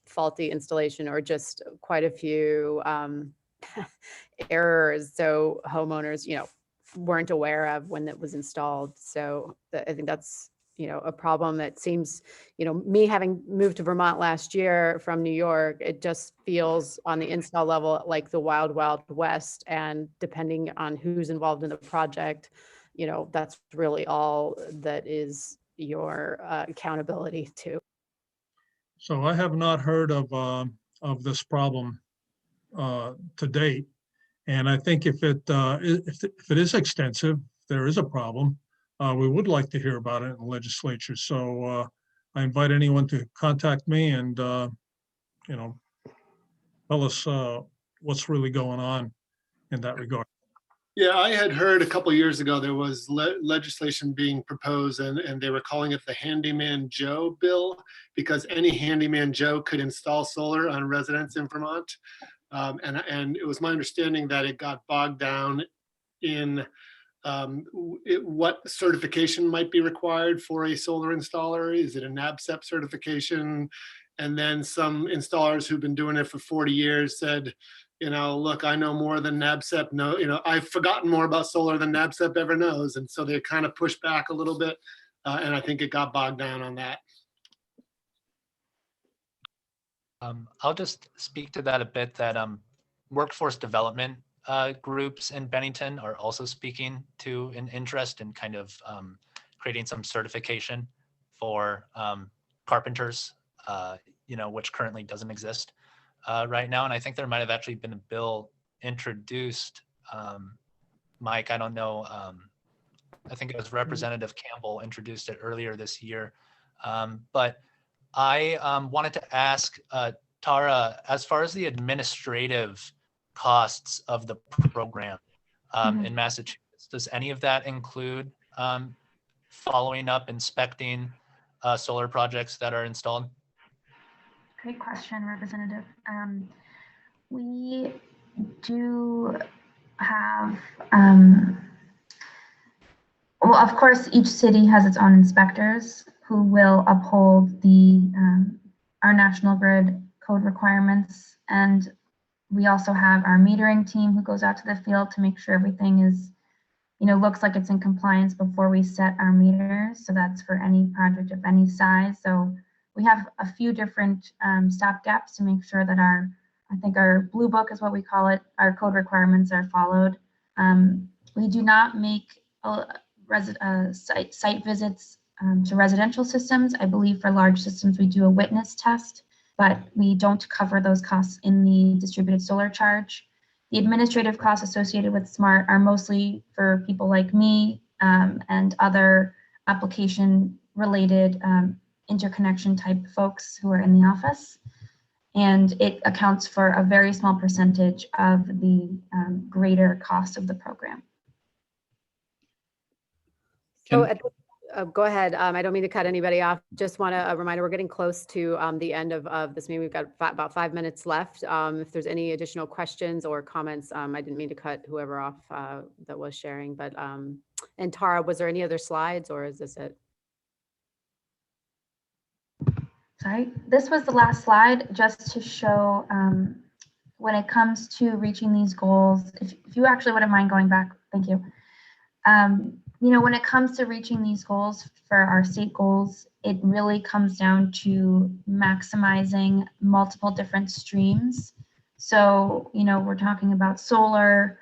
Speaker 1: faulty installation or just quite a few errors. So homeowners, weren't aware of when it was installed. So I think that's, a problem that seems, me having moved to Vermont last year from New York, it just feels on the install level like the wild, wild west. And depending on who's involved in the project, that's really all that is your accountability to.
Speaker 4: So I have not heard of this problem to date. And I think if it is extensive, there is a problem. We would like to hear about it in the legislature. So I invite anyone to contact me and tell us what's really going on in that regard.
Speaker 9: Yeah, I had heard a couple years ago there was legislation being proposed, and they were calling it the Handyman Joe bill, because any Handyman Joe could install solar on residents in Vermont. And it was my understanding that it got bogged down in what certification might be required for a solar installer. Is it a NABCEP certification? And then some installers who've been doing it for 40 years said, look, I know more than NABCEP know, I've forgotten more about solar than NABCEP ever knows. And so they kind of pushed back a little bit. And I think it got bogged down on that.
Speaker 3: I'll just speak to that a bit, that workforce development groups in Bennington are also speaking to an interest in kind of creating some certification for carpenters, which currently doesn't exist right now. And I think there might have actually been a bill introduced, Mike, I don't know, I think it was Representative Campbell introduced it earlier this year. But I wanted to ask Tara, as far as the administrative costs of the program in Massachusetts, does any of that include following up, inspecting solar projects that are installed?
Speaker 2: Great question, Representative. We do have, well, of course, each city has its own inspectors who will uphold our national grid code requirements. And we also have our metering team who goes out to the field to make sure everything is, looks like it's in compliance before we set our meters. So that's for any project of any size. So we have a few different stopgaps to make sure that I think our blue book is what we call it, our code requirements are followed. We do not make site visits to residential systems. I believe for large systems, we do a witness test, but we don't cover those costs in the distributed solar charge. The administrative costs associated with SMART are mostly for people like me and other application related interconnection type folks who are in the office. And it accounts for a very small percentage of the greater cost of the program.
Speaker 1: So go ahead. I don't mean to cut anybody off. Just want a reminder, we're getting close to the end of this meeting. We've got about 5 minutes left. If there's any additional questions or comments, I didn't mean to cut whoever off that was sharing, but and Tara, was there any other slides or is this it?
Speaker 2: Sorry, this was the last slide just to show when it comes to reaching these goals, if you actually wouldn't mind going back, thank you. When it comes to reaching these goals for our state goals, it really comes down to maximizing multiple different streams. So, we're talking about solar,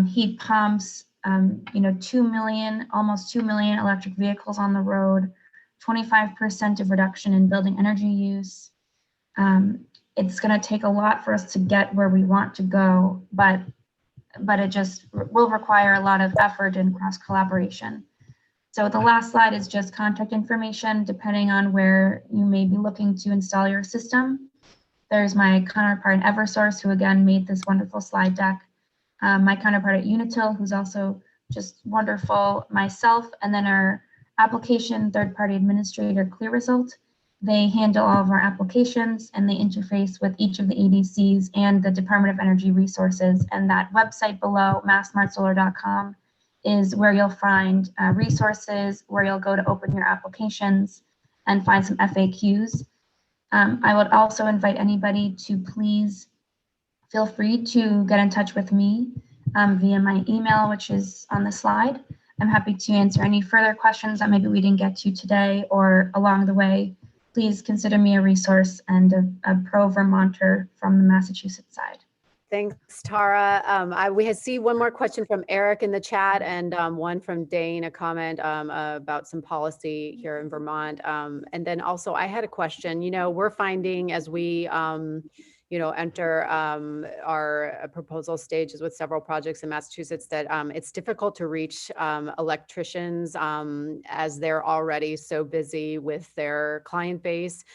Speaker 2: heat pumps, 2 million, almost 2 million electric vehicles on the road, 25% of reduction in building energy use. It's going to take a lot for us to get where we want to go, but it just will require a lot of effort and cross collaboration. So the last slide is just contact information, depending on where you may be looking to install your system. There's my counterpart in Eversource, who again made this wonderful slide deck. My counterpart at Unitil, who's also just wonderful, myself, and then our application third-party administrator, ClearResult. They handle all of our applications and they interface with each of the ADCs and the Department of Energy resources. And that website below, massmartsolar.com, is where you'll find resources, where you'll go to open your applications and find some FAQs. I would also invite anybody to please feel free to get in touch with me via my email, which is on the slide. I'm happy to answer any further questions that maybe we didn't get to today or along the way. Please consider me a resource and a pro Vermonter from the Massachusetts side.
Speaker 1: Thanks, Tara. We see one more question from Eric in the chat and one from Dane, a comment about some policy here in Vermont. And then also I had a question, we're finding as we, enter our proposal stages with several projects in Massachusetts that it's difficult to reach electricians as they're already so busy with their client base.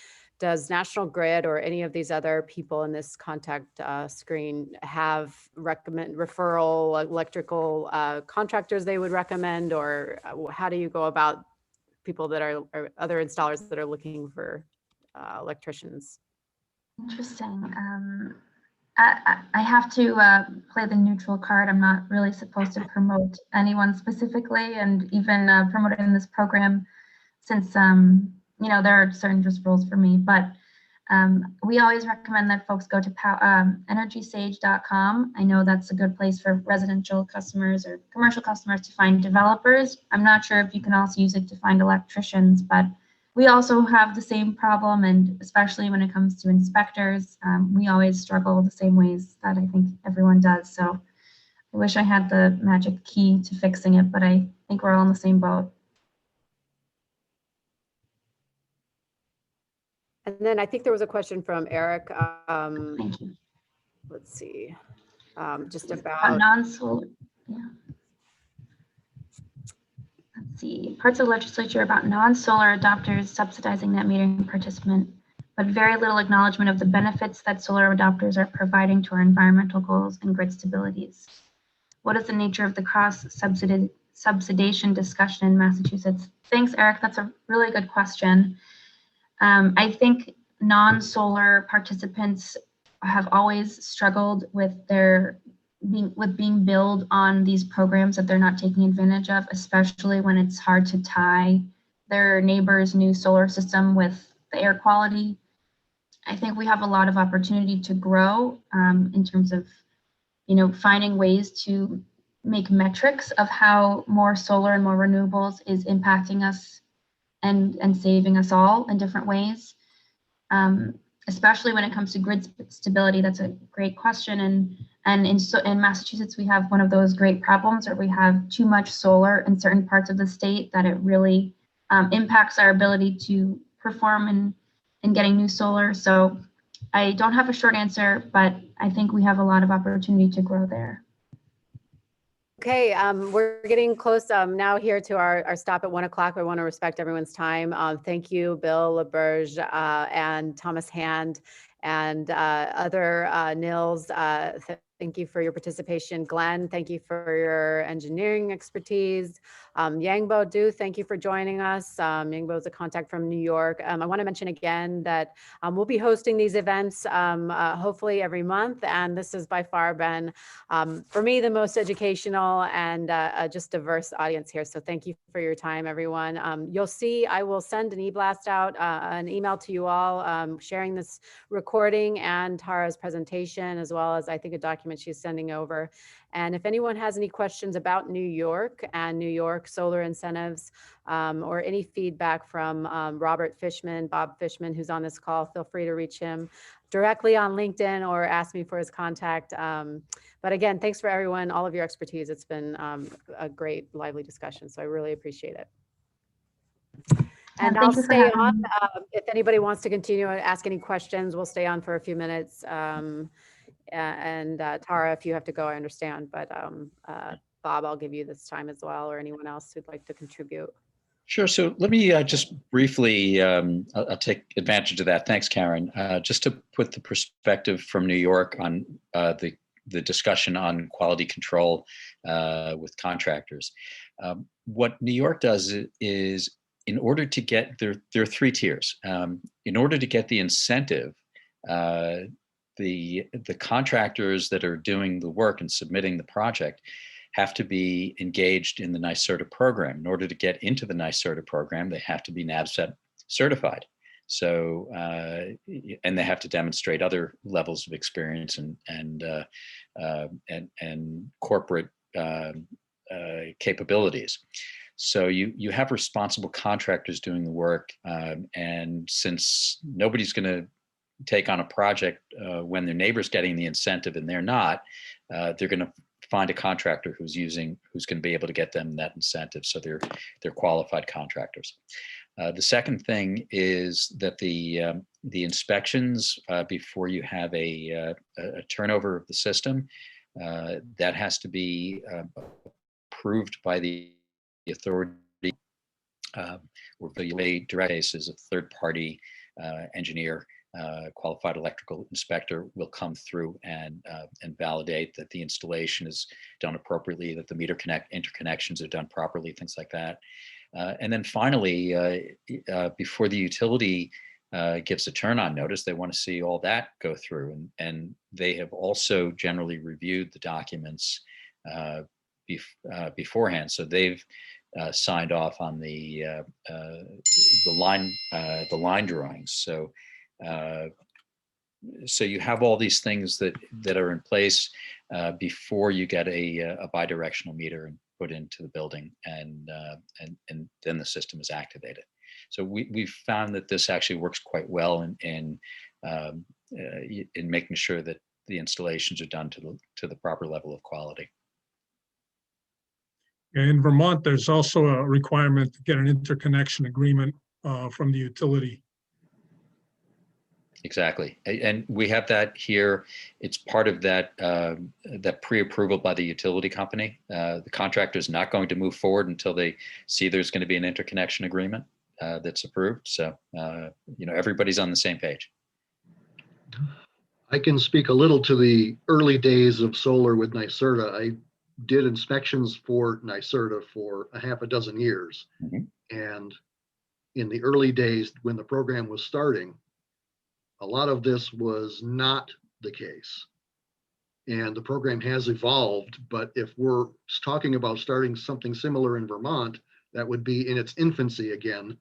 Speaker 1: Does National Grid or any of these other people in this contact screen have referral electrical contractors they would recommend, or how do you go about people that are or other installers that are looking for electricians?
Speaker 2: Interesting. I have to play the neutral card. I'm not really supposed to promote anyone specifically, and even promoting this program since there are certain just rules for me, but we always recommend that folks go to energysage.com. I know that's a good place for residential customers or commercial customers to find developers. I'm not sure if you can also use it to find electricians, but we also have the same problem, and especially when it comes to inspectors, we always struggle the same ways that I think everyone does. So I wish I had the magic key to fixing it, but I think we're all in the same boat.
Speaker 1: And then I think there was a question from Eric.
Speaker 2: Thank you.
Speaker 1: Let's see, just about
Speaker 2: non-solar. Yeah. Let's see, parts of the legislature about non-solar adopters subsidizing net metering participant, but very little acknowledgement of the benefits that solar adopters are providing to our environmental goals and grid stabilities. What is the nature of the cross-subsidization discussion in Massachusetts? Thanks, Eric. That's a really good question. I think non-solar participants have always struggled with being billed on these programs that they're not taking advantage of, especially when it's hard to tie their neighbor's new solar system with the air quality. I think we have a lot of opportunity to grow in terms of, finding ways to make metrics of how more solar and more renewables is impacting us and saving us all in different ways, especially when it comes to grid stability. That's a great question. And in Massachusetts, we have one of those great problems where we have too much solar in certain parts of the state that it really impacts our ability to perform in getting new solar. So I don't have a short answer, but I think we have a lot of opportunity to grow there.
Speaker 1: Okay, we're getting close now here to our stop at 1 o'clock. I want to respect everyone's time. Thank you, Bill LaBerge and Thomas Hand and other Nils. Thank you for your participation. Glenn, thank you for your engineering expertise. Yangbo Du, thank you for joining us. Yangbo is a contact from New York. I want to mention again that we'll be hosting these events hopefully every month. And this has by far been, for me, the most educational and just diverse audience here. So thank you for your time, everyone. You'll see, I will send an e-blast out, an email to you all, sharing this recording and Tara's presentation, as well as I think a document she's sending over. And if anyone has any questions about New York and New York solar incentives, or any feedback from Bob Fishman, who's on this call, feel free to reach him directly on LinkedIn or ask me for his contact. But again, thanks for everyone, all of your expertise. It's been a great, lively discussion, so I really appreciate it. And I'll stay on. If anybody wants to continue and ask any questions, we'll stay on for a few minutes. Tara, if you have to go, I understand. But Bob, I'll give you this time as well, or anyone else who'd like to contribute.
Speaker 6: Sure. So let me just briefly, I'll take advantage of that. Thanks, Karen. Just to put the perspective from New York on the discussion on quality control with contractors. What New York does is, in order to get, there are three tiers. In order to get the incentive, the contractors that are doing the work and submitting the project have to be engaged in the Nyserda program. In order to get into the Nyserda program, they have to be NAVSET certified. So, and they have to demonstrate other levels of experience and corporate capabilities. So you have responsible contractors doing the work, and since nobody's going to take on a project when their neighbor's getting the incentive and they're not, they're going to find a contractor who's going to be able to get them that incentive. So they're qualified contractors. The second thing is that the inspections before you have a turnover of the system, that has to be approved by the authority, or the direct cases, a third-party engineer, qualified electrical inspector will come through and validate that the installation is done appropriately, that the interconnections are done properly, things like that. And then finally, before the utility gives a turn-on notice, they want to see all that go through, and they have also generally reviewed the documents beforehand. So they've signed off on the line drawings. So you have all these things that are in place before you get a bidirectional meter and put into the building, and then the system is activated. So we've found that this actually works quite well in making sure that the installations are done to the proper level of quality.
Speaker 4: In Vermont, there's also a requirement to get an interconnection agreement from the utility.
Speaker 6: Exactly, and we have that here. It's part of that pre-approval by the utility company. The contractor is not going to move forward until they see there's going to be an interconnection agreement that's approved. So everybody's on the same page.
Speaker 7: I can speak a little to the early days of solar with Nyserda. I did inspections for Nyserda for a half a dozen years.
Speaker 6: Mm-hmm.
Speaker 7: And in the early days when the program was starting, a lot of this was not the case. And the program has evolved, but if we're talking about starting something similar in Vermont, that would be in its infancy again,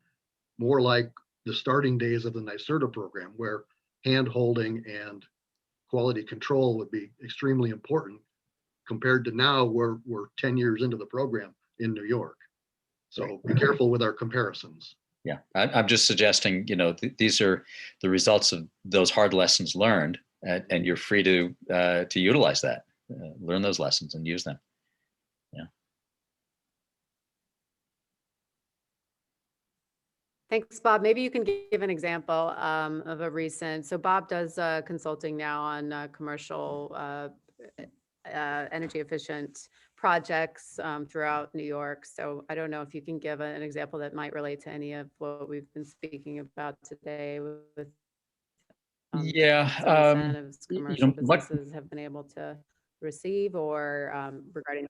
Speaker 7: more like the starting days of the Nyserda program, where hand-holding and quality control would be extremely important, compared to now we're 10 years into the program in New York. So be careful with our comparisons.
Speaker 6: Yeah, I'm just suggesting, these are the results of those hard lessons learned, and you're free to utilize that, learn those lessons and use them. Yeah.
Speaker 1: Thanks, Bob. Maybe you can give an example of a recent. So Bob does consulting now on commercial energy efficient projects throughout New York. So I don't know if you can give an example that might relate to any of what we've been speaking about today with
Speaker 6: yeah,
Speaker 1: some incentives commercial businesses have been able to receive, or regarding.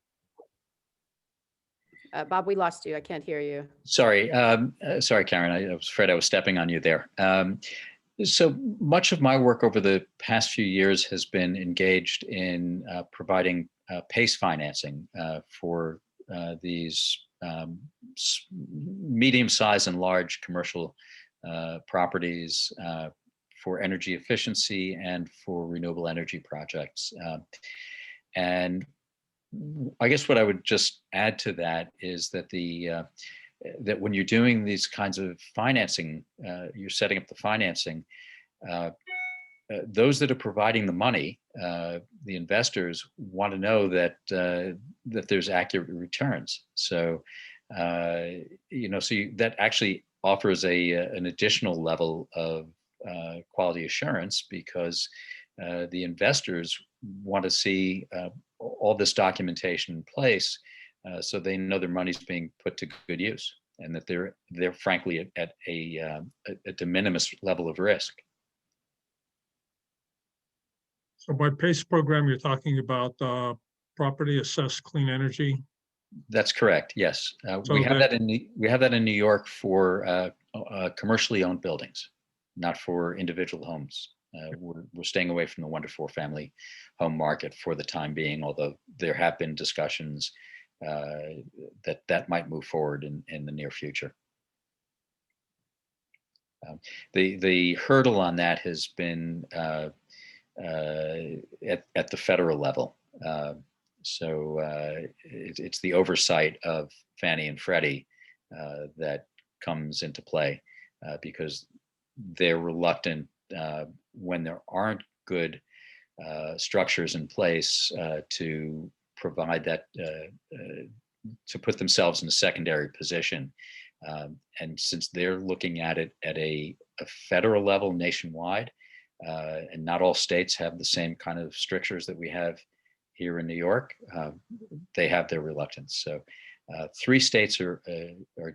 Speaker 1: Bob, we lost you. I can't hear you.
Speaker 6: Sorry, Karen. I was afraid I was stepping on you there. So much of my work over the past few years has been engaged in providing PACE financing for these medium-sized and large commercial properties for energy efficiency and for renewable energy projects. And I guess what I would just add to that is that that when you're doing these kinds of financing, you're setting up the financing, those that are providing the money, the investors, want to know that that there's accurate returns. So that actually offers an additional level of quality assurance, because the investors want to see all this documentation in place, so they know their money's being put to good use. and that they're frankly at a de minimis level of risk.
Speaker 4: So by PACE program, you're talking about property assessed clean energy.
Speaker 6: That's correct. Yes,
Speaker 4: So
Speaker 6: we have that in New York for commercially owned buildings, not for individual homes. We're staying away from the 1 to 4 family home market for the time being, although there have been discussions that might move forward in the near future. The hurdle on that has been at the federal level. It's the oversight of Fannie and Freddie that comes into play because they're reluctant when there aren't good structures in place to provide that, to put themselves in a secondary position. And since they're looking at it at a federal level nationwide, and not all states have the same kind of strictures that we have here in New York, they have their reluctance. So 3 states are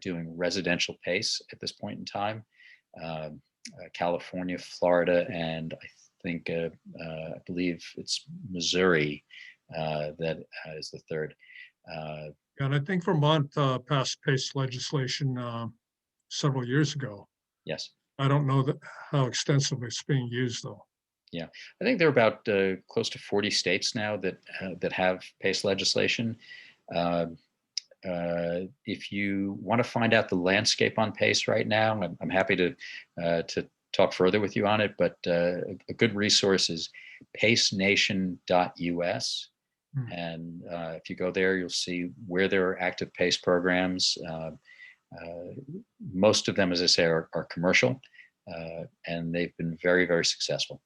Speaker 6: doing residential PACE at this point in time. California, Florida, and I believe it's Missouri that is the third.
Speaker 4: And I think Vermont passed PACE legislation several years ago.
Speaker 6: Yes.
Speaker 4: I don't know how extensively it's being used, though.
Speaker 6: Yeah, I think there are about close to 40 states now that have PACE legislation. If you want to find out the landscape on PACE right now, I'm happy to talk further with you on it. But a good resource is pacenation.us. And if you go there, you'll see where there are active PACE programs. Most of them, as I say, are commercial, and they've been very, very successful.